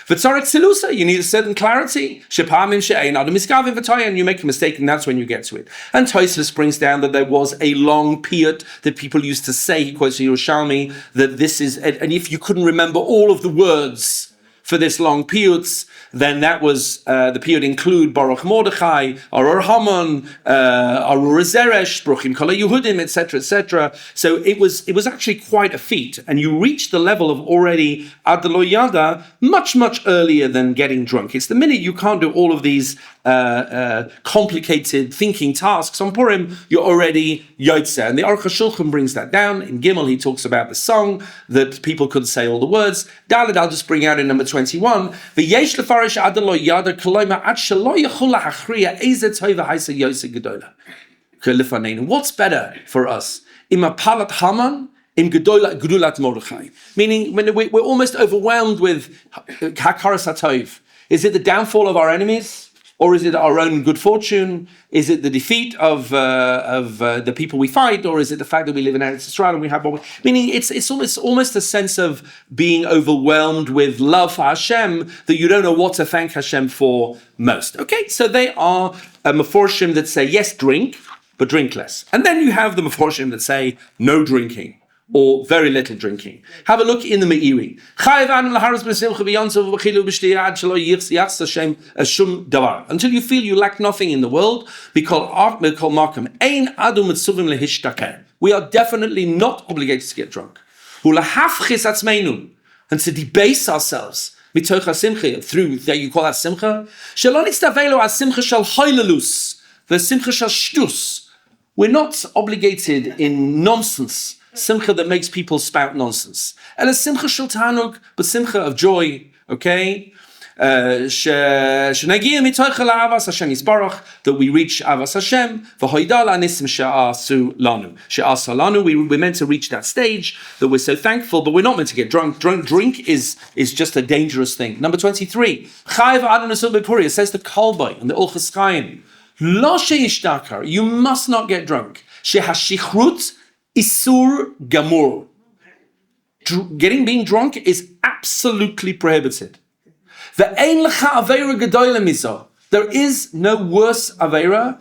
V'tzarek Silusa, you need a certain clarity. Shepamim she'ein adam miskavim v'toya, and you make a mistake, and that's when you get to it. And Tosfos brings down that there was a long piyut that people used to say. He quotes Yerushalmi that this is, and if you couldn't remember all of the words for this long piyut, then that was the piyut include Baruch Mordechai, Arur Haman, Arur Zeresh, Bruchim Kol Yehudim, etc., etc. So it was actually quite a feat, and you reach the level of already Adlo Yada much earlier than getting drunk. It's the minute you can't do all of these complicated thinking tasks on Purim, you're already Yotze. And the Aruch HaShulchan brings that down. In Gimel, he talks about the song that people couldn't say all the words. Dalet, I'll just bring out in number 21. V'yesh lefarish adan lo yada koloima ad shelo yechol la'achriya eze toiva haisa Yosef gedola. What's better for us? Ima palat Haman, im gedulat Mordechai. Meaning, when we're almost overwhelmed with hakaras hatov. Is it the downfall of our enemies? Or is it our own good fortune? Is it the defeat of the people we fight? Or is it the fact that we live in Eretz Yisrael and we have what we... Meaning it's almost a sense of being overwhelmed with love for Hashem that you don't know what to thank Hashem for most. Okay, so they are Meforshim that say, yes, drink, but drink less. And then you have the Meforshim that say, no drinking, or very little drinking. Have a look in the Meiri. Until you feel you lack nothing in the world, we are definitely not obligated to get drunk. And to debase ourselves through that you call that simcha. The simcha shall shtus. We're not obligated in nonsense. Simcha that makes people spout nonsense. And a simcha shel tanug, but simcha of joy, okay? That we reach avas Hashem, we're meant to reach that stage that we're so thankful, but we're not meant to get drunk. Drink is just a dangerous thing. Number 23, it says the Kolbay and the Ulchas Chaim, you must not get drunk. Isur gamur. Being drunk is absolutely prohibited. There is no worse aveira.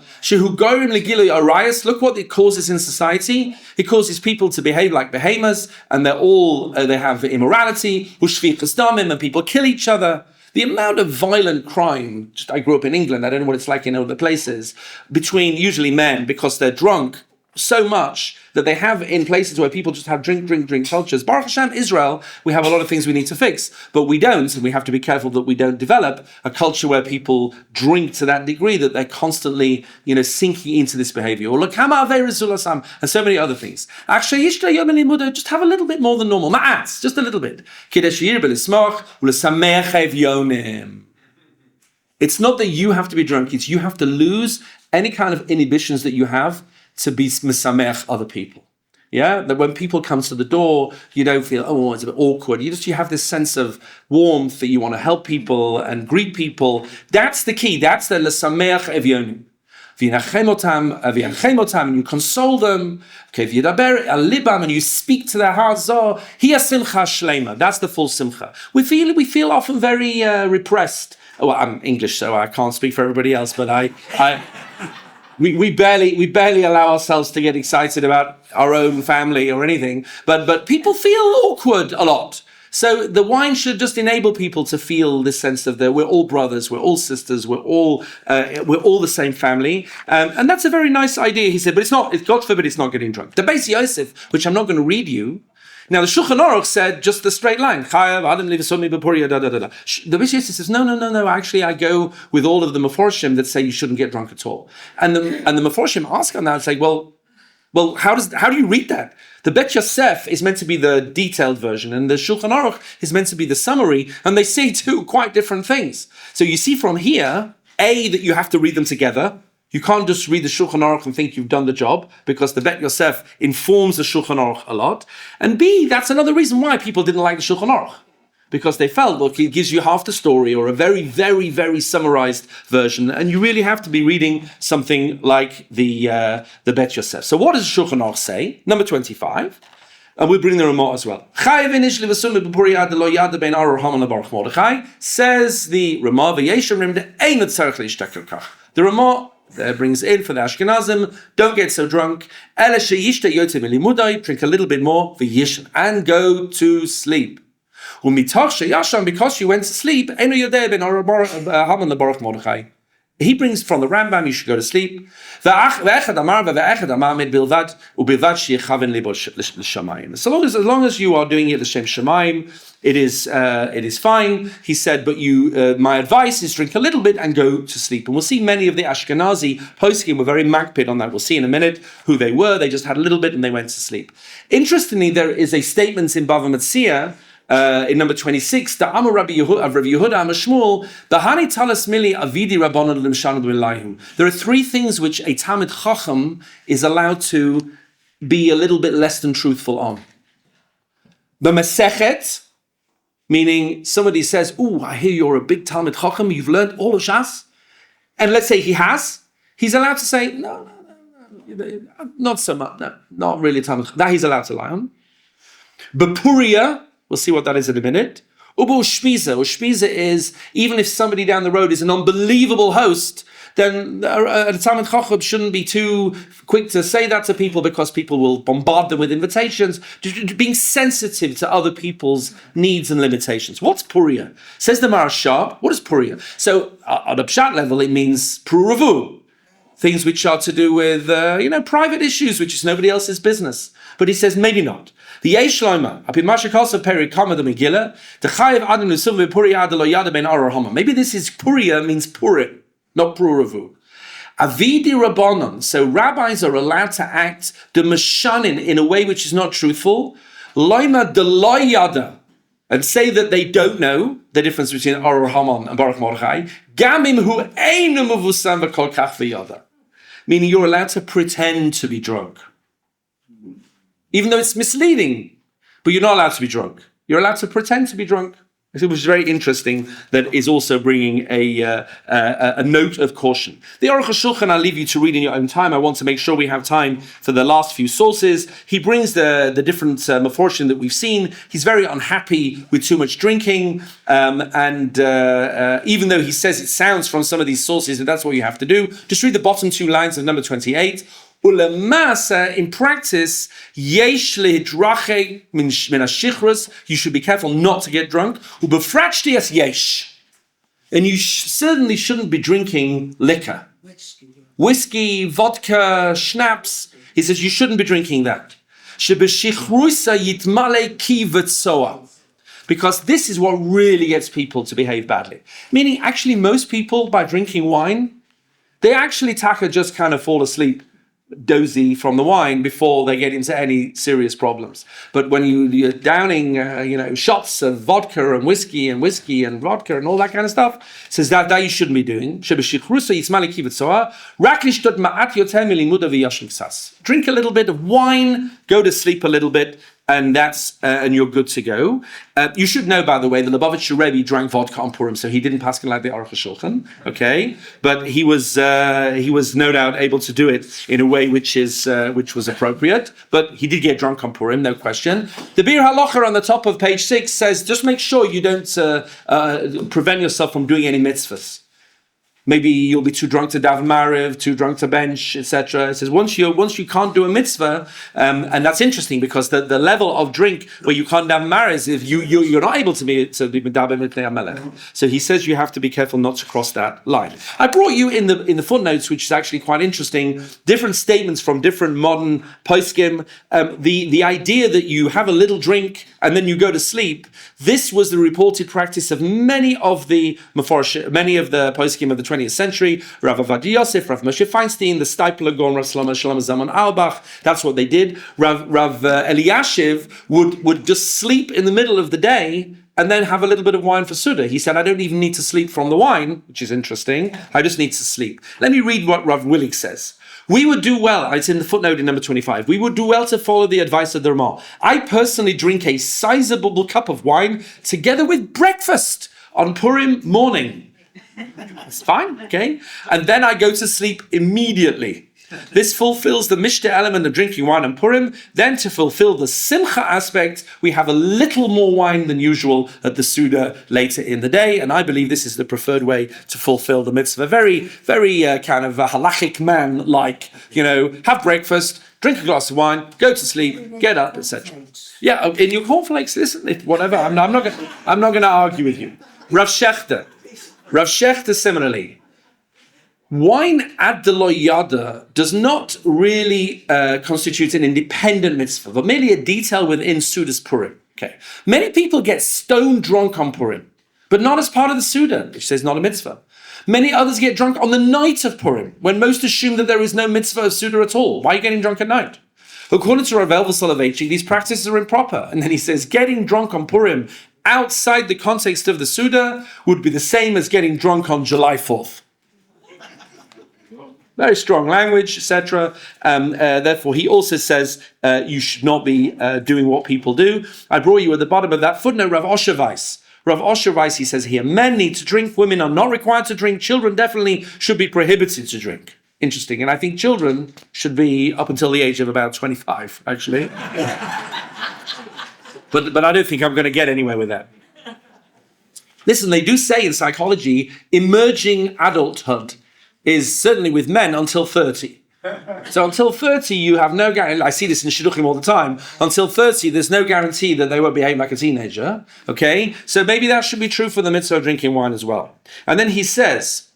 Look what it causes in society. It causes people to behave like behemoths, and they have immorality, and people kill each other. The amount of violent crime, I grew up in England, I don't know what it's like in other places, between usually men because they're drunk, so much that they have in places where people just have drink cultures. Baruch Hashem, Israel, we have a lot of things we need to fix, but we don't, and we have to be careful that we don't develop a culture where people drink to that degree that they're constantly, sinking into this behavior. Or and so many other things. Just have a little bit more than normal. Ma'at, just a little bit. It's not that you have to be drunk, it's you have to lose any kind of inhibitions that you have to be mesamech other people. Yeah, that when people come to the door, you don't feel, oh, it's a bit awkward. You have this sense of warmth that you want to help people and greet people. That's the key. That's the l'sameach evyonim. And you console them. And you speak to their hearts. That's the full simcha. We feel often very repressed. Well, I'm English, so I can't speak for everybody else, but we barely allow ourselves to get excited about our own family or anything. But people feel awkward a lot. So the wine should just enable people to feel this sense of that we're all brothers, we're all sisters, we're all the same family, and that's a very nice idea. He said, but it's not. God forbid, it's not getting drunk. The Beis Yosef, which I'm not going to read you. Now the Shulchan Aruch said just the straight line. The Beis Yosef says no. Actually, I go with all of the Meforshim that say you shouldn't get drunk at all. And the Meforshim ask on that and say, well, how do you read that? The Bet Yosef is meant to be the detailed version, and the Shulchan Aruch is meant to be the summary, and they say two quite different things. So you see from here, A, that you have to read them together. You can't just read the Shulchan Aruch and think you've done the job, because the Bet Yosef informs the Shulchan Aruch a lot. And B, that's another reason why people didn't like the Shulchan Aruch. Because they felt, look, it gives you half the story or a very, very, very summarized version, and you really have to be reading something like the Bet Yosef. So what does Shulchan Aruch say? Number 25, and we bring the Ramah as well. Says the Ramah, the Ramah brings in for the Ashkenazim, don't get so drunk, drink a little bit more, and go to sleep. Because you went to sleep, he brings from the Rambam, you should go to sleep. So long as you are doing it l'shem shamayim, it is fine. He said, but my advice is drink a little bit and go to sleep. And we'll see many of the Ashkenazi poskim were very makpid on that. We'll see in a minute who they were. They just had a little bit and they went to sleep. Interestingly, there is a statement in Bava Metzia, in number 26, the Amar Rabbi Yehuda, Amar Shmuel, the Hani Talas Mili Avidi Rabbanon Limshanu B'Elayim. There are three things which a Talmid Chacham is allowed to be a little bit less than truthful on. The Masechet, meaning somebody says, "Oh, I hear you're a big Talmid Chacham. You've learned all of Shas," and let's say he has. He's allowed to say, "No, not so much. No, not really Talmid." That he's allowed to lie on. Bepuria. We'll see what that is in a minute. Ubu Ushpiza. Ushpiza is, even if somebody down the road is an unbelievable host, then a Talmid Chacham shouldn't be too quick to say that to people, because people will bombard them with invitations. Being sensitive to other people's needs and limitations. What's Puria? Says the Marashab, what is Puria? So on a Pshat level, it means Pruravu. Things which are to do with, private issues, which is nobody else's business. But he says, maybe not. The Yesh Loima, Api Mashakasa Peri Kama the Megillah, the Chayev Adam Nusuv Puria Adelo Yada Ben Aror Hama. Maybe this is Puria means Purim, not Pruravu. Avidi Rabbanon. So rabbis are allowed to act the Mashanin in a way which is not truthful. Loima de Loyada. And say that they don't know the difference between Aror Haman and Baruch Mordechai. Gamim hu einu muvusam v'kol kach v'yada. Meaning you're allowed to pretend to be drunk. Even though it's misleading, but you're not allowed to be drunk. You're allowed to pretend to be drunk. It was very interesting. That is also bringing a note of caution. The Aruch HaShulchan, I'll leave you to read in your own time. I want to make sure we have time for the last few sources. He brings the different Meforshim that we've seen. He's very unhappy with too much drinking. And even though he says it sounds from some of these sources that that's what you have to do, just read the bottom two lines of number 28. In practice, yesh lehidrache min hashichrus. You should be careful not to get drunk. Ubefratshtias yesh, and you certainly shouldn't be drinking liquor, whiskey, vodka, schnapps. He says you shouldn't be drinking that. Shebeshichrusa yitmale ki v'tzoa. Because this is what really gets people to behave badly. Meaning, actually, most people by drinking wine, they actually just kind of fall asleep. dozy from the wine before they get into any serious problems. But when you're downing, shots of vodka and whiskey and vodka and all that kind of stuff, it says that you shouldn't be doing. Drink a little bit of wine, go to sleep a little bit, and you're good to go. You should know, by the way, the Lubavitcher Rabbi drank vodka on Purim, so he didn't pass like the Aruch HaShulchan, okay? But he was no doubt able to do it in a way which was appropriate. But he did get drunk on Purim, no question. The Bir Halacha on the top of page 6 says, just make sure you don't prevent yourself from doing any mitzvahs. Maybe you'll be too drunk to daven Mariv, too drunk to bench, etc. It says once you can't do a mitzvah, and that's interesting because the level of drink where you can't daven Mariv is if you're not able to be medaber mitnei hamelech. So he says you have to be careful not to cross that line. I brought you in the footnotes, which is actually quite interesting, different statements from different modern poskim. The idea that you have a little drink and then you go to sleep. This was the reported practice of many of the poskim of the 20th century, Rav Avodia Yosef, Rav Moshe Feinstein, the Steipler Gaon, Rav Shlomo Zalman Auerbach. That's what they did. Rav Eliashiv would just sleep in the middle of the day and then have a little bit of wine for Suda. He said, I don't even need to sleep from the wine, which is interesting. I just need to sleep. Let me read what Rav Willig says. We would do well, it's in the footnote in number 25, we would do well to follow the advice of the Ramah. I personally drink a sizable cup of wine together with breakfast on Purim morning. It's fine, okay? And then I go to sleep immediately. This fulfills the Mishnah element of drinking wine on Purim. Then to fulfill the Simcha aspect, we have a little more wine than usual at the Suda later in the day. And I believe this is the preferred way to fulfill the mitzvah. Very, very kind of a halachic man, like, have breakfast, drink a glass of wine, go to sleep, get up, etc. Yeah, in your cornflakes, listen, whatever. I'm not going to argue with you. Rav Shechter similarly. Wine ad de lo yada does not really constitute an independent mitzvah, but merely a detail within Suda's Purim. Okay, many people get stone drunk on Purim, but not as part of the Suda, which says not a mitzvah. Many others get drunk on the night of Purim, when most assume that there is no mitzvah of Suda at all. Why are you getting drunk at night? According to Rav Elvel Soloveitchik, these practices are improper. And then he says, getting drunk on Purim outside the context of the Suda would be the same as getting drunk on July 4th. Very strong language, etc. Therefore, he also says you should not be doing what people do. I brought you at the bottom of that footnote, Rav Osher Weiss. Rav Osher Weiss, he says here, men need to drink, women are not required to drink, children definitely should be prohibited to drink. Interesting, and I think children should be up until the age of about 25, actually. But I don't think I'm going to get anywhere with that. Listen, they do say in psychology, emerging adulthood is certainly with men until 30. So until 30, you have no guarantee. I see this in Shidduchim all the time. Until 30, there's no guarantee that they won't behave like a teenager. Okay? So maybe that should be true for the mitzvah of drinking wine as well. And then he says,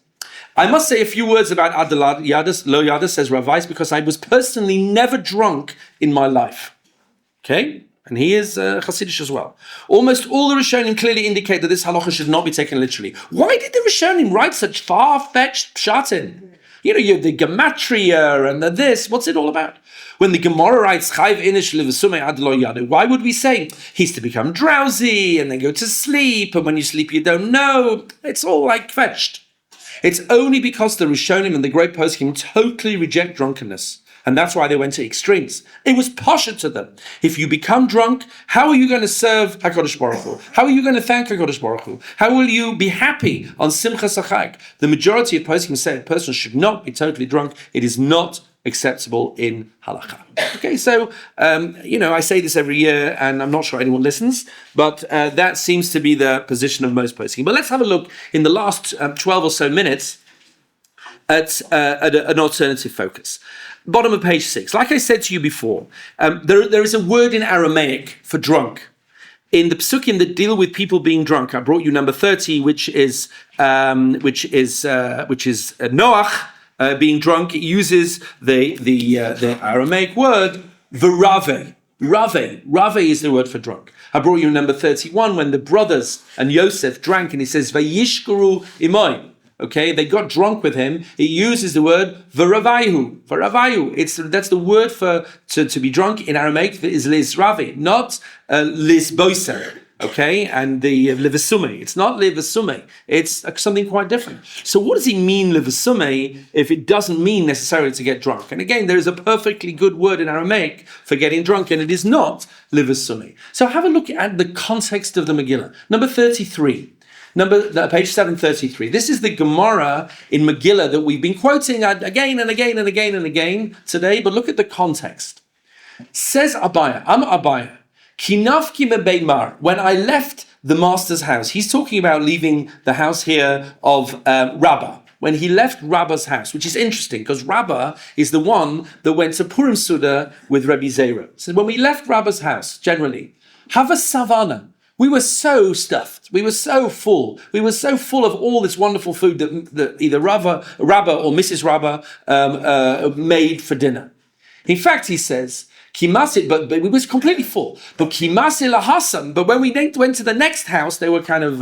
I must say a few words about Adel Yadis, Lo Yadis, says Rav Weiss, because I was personally never drunk in my life. Okay? And he is Hasidic as well. Almost all the Rishonim clearly indicate that this halacha should not be taken literally. Why did the Rishonim write such far-fetched pshatim? You have the gematria and the this. What's it all about? When the Gemara writes Chayv inish levesume ad lo yadu, why would we say he's to become drowsy and then go to sleep, and when you sleep you don't know? It's all like fetched. It's only because the Rishonim and the great poskim totally reject drunkenness. And that's why they went to extremes. It was posher to them. If you become drunk, how are you going to serve HaKadosh Baruch Hu? How are you going to thank HaKadosh Baruch Hu? How will you be happy on Simcha Chag? The majority of poskim say a person should not be totally drunk. It is not acceptable in halakha. Okay, so, I say this every year, and I'm not sure anyone listens, but that seems to be the position of most poskim. But let's have a look in the last 12 or so minutes at an alternative focus. Bottom of page 6. Like I said to you before, there is a word in Aramaic for drunk. In the psukim that deal with people being drunk, I brought you number 30, which is Noach being drunk. It uses the Aramaic word v'rave. Rave is the word for drunk. I brought you number 31 when the brothers and Yosef drank, and he says vayishkaru imoy. Okay, they got drunk with him. It uses the word v'ravayu. V'ravayu. That's the word for to be drunk in Aramaic is lisravi, not lisboiser. Okay, and the livasume. It's not livasume. It's something quite different. So what does he mean livasume if it doesn't mean necessarily to get drunk? And again, there is a perfectly good word in Aramaic for getting drunk, and it is not livasume. So have a look at the context of the Megillah. Number 33. Page 733. This is the Gemara in Megillah that we've been quoting again and again and again and again today, but look at the context. Says Abaya, I'm Abaya, Kinafki mebeimar, when I left the master's house, he's talking about leaving the house here of Rabbi. When he left Rabba's house, which is interesting because Rabba is the one that went to Purim Suda with Rabbi Zera. So when we left Rabba's house, generally, have a savannah. We were so stuffed. We were so full. We were so full of all this wonderful food that either Rabba or Mrs. Rabba made for dinner. In fact, he says, Kimasi, but we was completely full. But Kimasi lahasam. But when we went to the next house, they were kind of,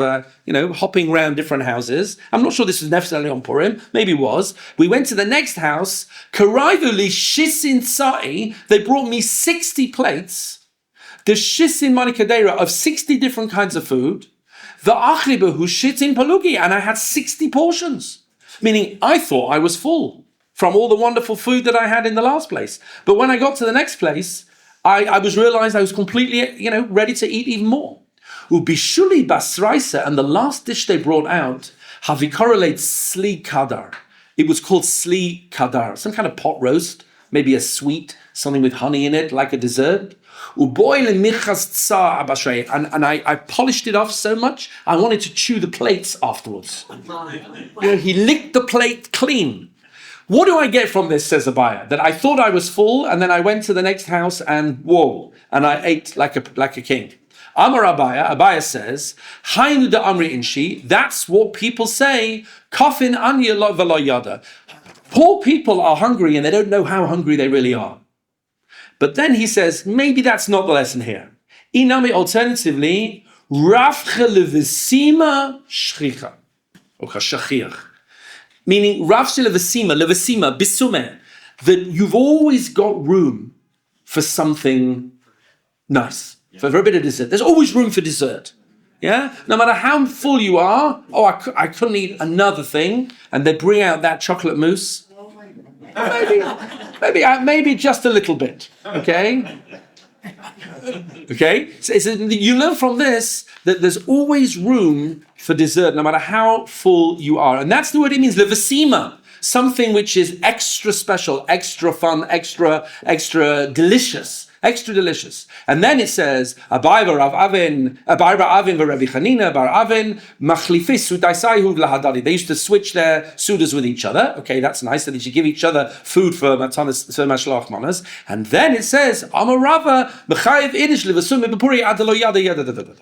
hopping around different houses. I'm not sure this was necessarily on Purim. Maybe it was. We went to the next house. Karaivu li shisin sa'i. They brought me 60 plates. The shisin manikadera of 60 different kinds of food. The achriba who shitin palugi. And I had 60 portions. Meaning I thought I was full from all the wonderful food that I had in the last place. But when I got to the next place, I realized I was completely, ready to eat even more. Ubishuli basraisa, and the last dish they brought out, havikorelate sli kadar. It was called sli kadar, some kind of pot roast, maybe a sweet, something with honey in it, like a dessert. And I polished it off so much, I wanted to chew the plates afterwards. He licked the plate clean. What do I get from this, says Abaya? That I thought I was full, and then I went to the next house and and I ate like a king. Amar Abaya says, Hainu da amri inshi, that's what people say, kafin anya v'lo yada. Poor people are hungry and they don't know how hungry they really are. But then he says, maybe that's not the lesson here. Inami, alternatively, rafcha levesima shchicha, or shachir. Meaning, rafcha levesima, bisume, that you've always got room for something nice, for a bit of dessert. There's always room for dessert. Yeah? No matter how full you are, I couldn't eat another thing, and they bring out that chocolate mousse. Maybe just a little bit, okay? Okay? So you learn from this that there's always room for dessert, no matter how full you are. And that's the word it means, levasima, something which is extra special, extra fun, extra delicious. Extra delicious. And then it says, Abai Rav Avin v'Ravi Chanina bar Avin machlifis sudaisaihu lahadali. They used to switch their sudas with each other. Okay, that's nice that they should give each other food for matanas, for mashloach manas. And then it says, Amarava mechayev idish levasume b'puri adalo yada yada da da da.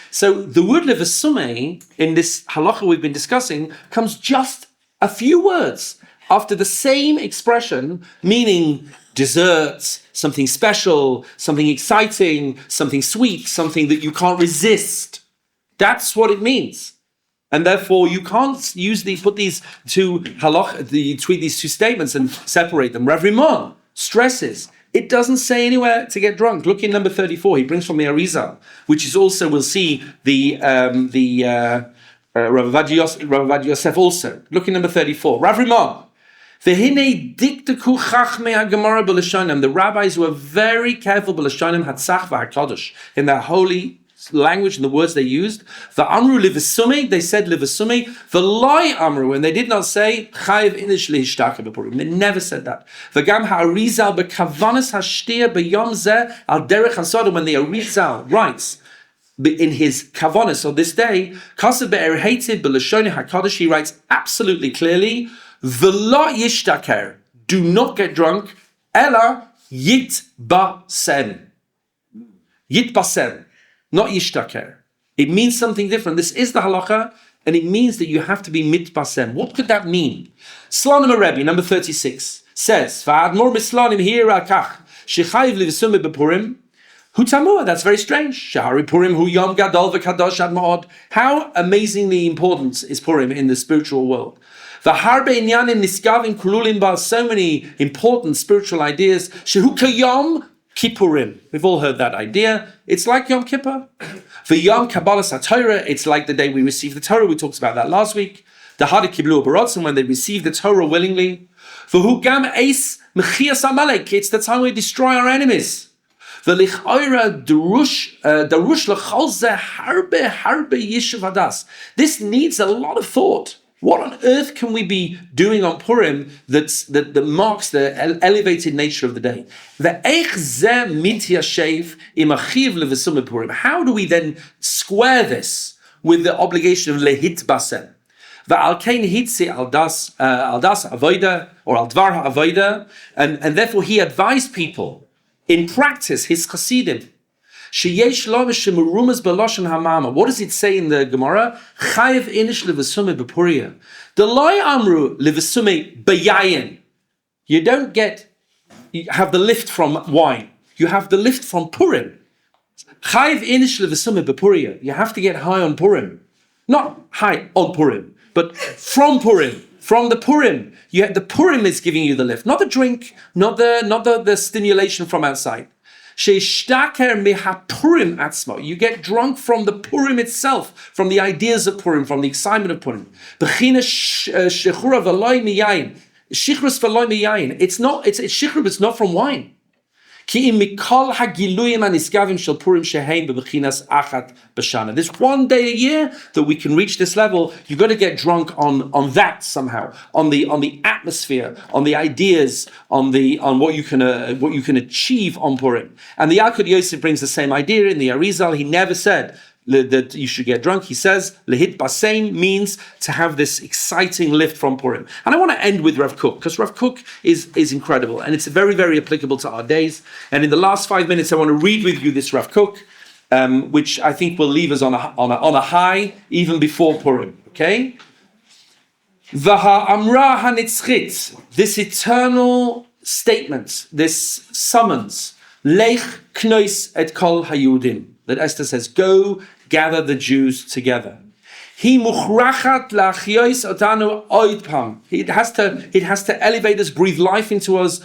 So the word levasume in this halacha we've been discussing comes just a few words after the same expression, meaning desserts, something special, something exciting, something sweet, something that you can't resist. That's what it means. And therefore you can't put these two statements and separate them. Rav Rimon stresses, it doesn't say anywhere to get drunk. Look in number 34, he brings from the Arizal, which is also, we'll see the Rav Yosef also. Look in number 34, Rav Rimon. The rabbis were very careful in their holy language and the words they used. The amru livasume, they said livasume. The loy amru, and they did not say chayiv inish lihishtaka b'purim. They never said that. The gam ha'arizal bekavanas hashtir b'yom zeh al derech hasoda, when the Arizal writes in his kavanas on this day, kasav be'erhetiv b'lashoni hakadosh, he writes absolutely clearly, V'lo yishtaker, do not get drunk, ela yitbasem. Yitbasem, not yishtaker. It means something different. This is the halacha, and it means that you have to be mitbasem. What could that mean? Slanim Rebbe, number 36, says, V'admor mislanim hier akach, shechayiv livasume b'purim, Hutamua, that's very strange. Shahari Purim hu yom gadol v'kadosh ad ma'od. How amazingly important is Purim in the spiritual world. V'harbe inyanim niskavim kululim ba, so many important spiritual ideas. Shehu kayom Kippurim. We've all heard that idea. It's like Yom Kippur. V'yom Kabbalas HaTorah, it's like the day we receive the Torah. We talked about that last week. The Hada Kiblu Barotzen, when they receive the Torah willingly. V'hu gam eis mechias Amalek, it's the time we destroy our enemies. V'lich'oira darush l'chol zeh harbe yishuv hadas. This needs a lot of thought. What on earth can we be doing on Purim that marks the elevated nature of the day? How do we then square this with the obligation of lehit basem? And therefore he advised people in practice, his chassidim, what does it say in the Gemara? Chayev inish levesume bepuria. Delay amru levesume beyayin. You don't have the lift from wine. You have the lift from Purim. Chayev inish levesume bepuria. You have to get high on Purim. Not high on Purim, but from Purim. From the Purim. The Purim is giving you the lift. Not the drink, not the stimulation from outside. You get drunk from the Purim itself, from the ideas of Purim, from the excitement of Purim. It's shichrus, it's not from wine. This one day a year that we can reach this level, you've got to get drunk on that somehow, on the atmosphere, on the ideas, on what you can achieve on Purim. And the Yalkut Yosef brings the same idea in the Arizal. He never said that you should get drunk. He says lehit basein means to have this exciting lift from Purim. And I want to end with Rav Kook, because Rav Kook is incredible, and it's very, very applicable to our days. And in the last 5 minutes, I want to read with you this Rav Kook, which I think will leave us on a high even before Purim. Okay, Vaha Amra Hanitzchit, this eternal statement, this summons, Lech Knois et Kol Hayudim, that Esther says, go gather the Jews together. He muchrachat la'achyois otanu oid pam. It has to elevate us, breathe life into us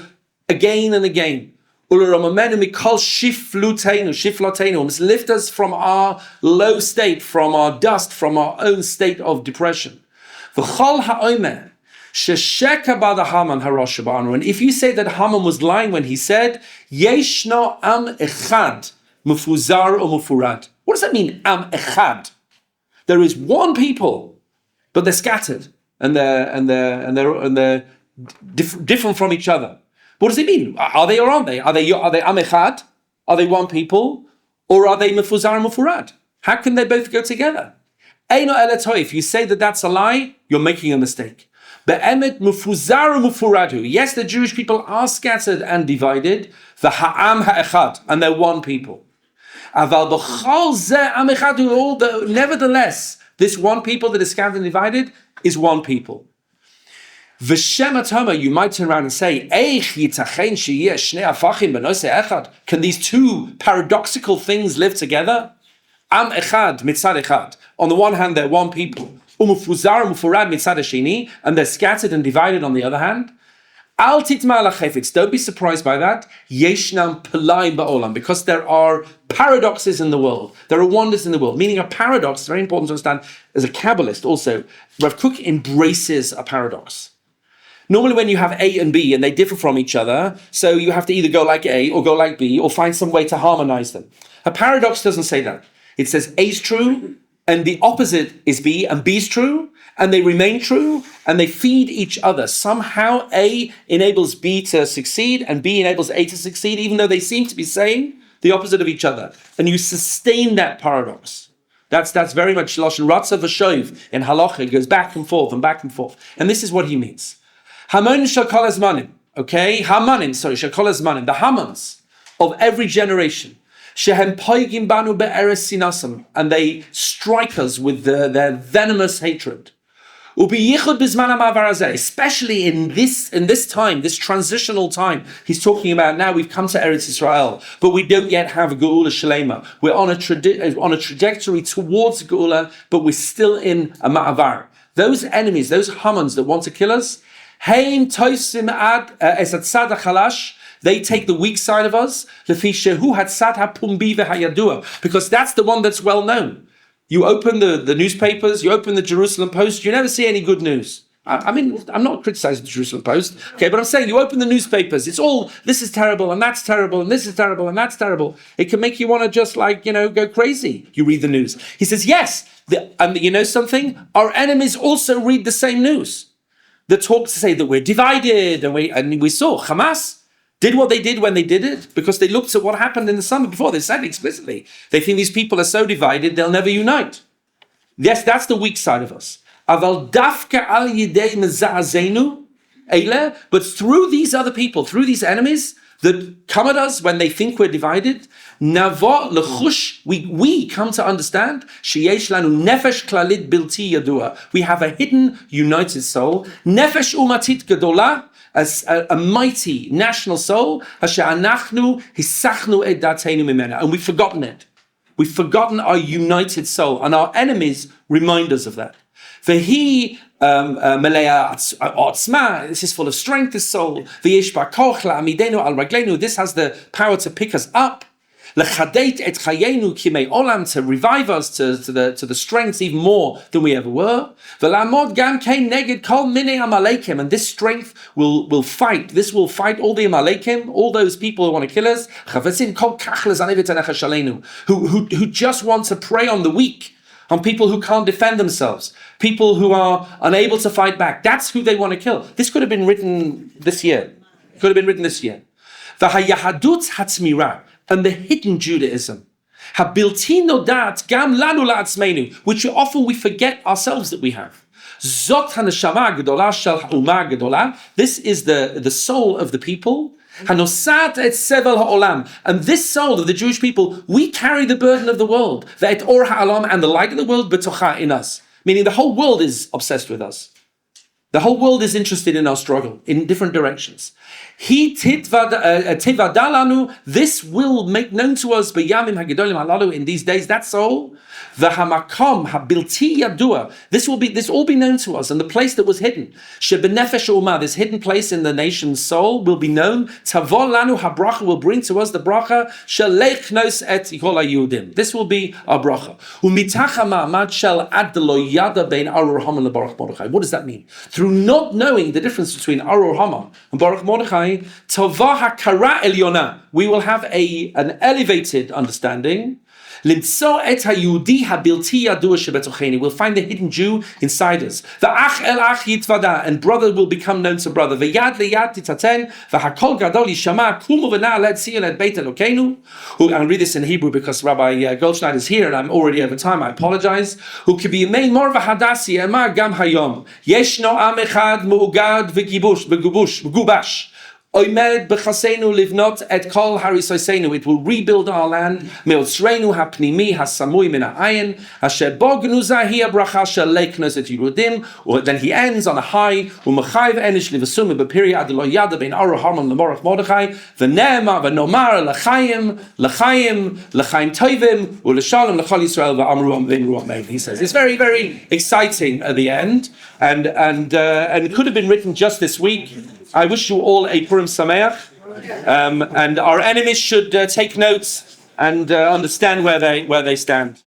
again and again. Uleramamenu mikol shiflotenu. Must lift us from our low state, from our dust, from our own state of depression. V'chol ha'omer shesheka ba'da Haman harosha ba'anu. And if you say that Haman was lying when he said, yeshno am echad mufuzar or mufurad. What does that mean? Am echad. There is one people, but they're scattered and they're different from each other. What does it mean? Are they or aren't they? Are they am echad? Are they one people, or are they mufuzar and mufurad? How can they both go together? Eino elatoy. If you say that that's a lie, you're making a mistake. Be'emet mufuzar mufuradu. Yes, the Jewish people are scattered and divided. The ha'am ha'echad, and they're one people. Nevertheless, this one people that is scattered and divided is one people. You might turn around and say, can these two paradoxical things live together? Am echad mitzad echad. On the one hand, they're one people. Umufuzar umufurad mitzad hashini, and they're scattered and divided on the other hand. Al titma ala chefetz. Don't be surprised by that. Yeshnam pelaim ba'olam, because there are paradoxes in the world. There are wonders in the world. Meaning a paradox is very important to understand as a Kabbalist also. Rav Kook embraces a paradox. Normally when you have A and B and they differ from each other, so you have to either go like A or go like B or find some way to harmonize them. A paradox doesn't say that. It says A is true and the opposite is B, and B is true, and they remain true, and they feed each other. Somehow A enables B to succeed, and B enables A to succeed, even though they seem to be saying the opposite of each other. And you sustain that paradox. That's very much Lashon Ratza v'Shoiv in Halacha. It goes back and forth and back and forth. And this is what he means. Haman shall kol hazmanim. Okay? Shall kol hazmanim. The Hamans of every generation. Shehem poigim banu be'eres sinasam, and they strike us with their venomous hatred. Especially in this time, this transitional time. He's talking about now we've come to Eretz Israel, but we don't yet have Geula Shalema. We're on a trajectory towards Geula, but we're still in a Ma'avar. Those enemies, those Hamans that want to kill us, they take the weak side of us, because that's the one that's well known. You open the newspapers, you open the Jerusalem Post, you never see any good news. I mean, I'm not criticizing the Jerusalem Post, okay, but I'm saying you open the newspapers, it's all, this is terrible, and that's terrible, and this is terrible, and that's terrible. It can make you want to just go crazy. You read the news. He says, yes, and you know something? Our enemies also read the same news. The talks to say that we're divided, and we saw Hamas did what they did when they did it because they looked at what happened in the summer before. They said explicitly, they think these people are so divided, they'll never unite. Yes, that's the weak side of us. But through these other people, through these enemies that come at us when they think we're divided, we come to understand we have a hidden, united soul. Nefesh umatit gedola, a mighty national soul, and we've forgotten it. We've forgotten our united soul, and our enemies remind us of that. This is full of strength, this soul. This has the power to pick us up. To revive us to the strengths even more than we ever were. And this strength will fight. This will fight all the Amalekim, all those people who want to kill us, who just want to prey on the weak, on people who can't defend themselves, people who are unable to fight back. That's who they want to kill. This could have been written this year. And the hidden Judaism, which often we forget ourselves that we have. This is the soul of the people. And this soul of the Jewish people, we carry the burden of the world, TORAH and the light of the world in us. Meaning the whole world is obsessed with us. The whole world is interested in our struggle in different directions. This will make known to us in these days, that soul. This will be known to us, and the place that was hidden, this hidden place in the nation's soul will be known. Will bring to us the bracha. This will be our bracha. What does that mean? Through not knowing the difference between Arur Haman and Baruch Mordechai, we will have an elevated understanding. We'll find the hidden Jew inside us. And brother will become known to brother. And I'll read this in Hebrew because Rabbi Goldstein is here and I'm already over time, I apologize. It will rebuild our land. Then he ends on a high. He says it's very, very exciting at the end, and it could have been written just this week. I wish you all a Purim Sameach, and our enemies should take notes and understand where they stand.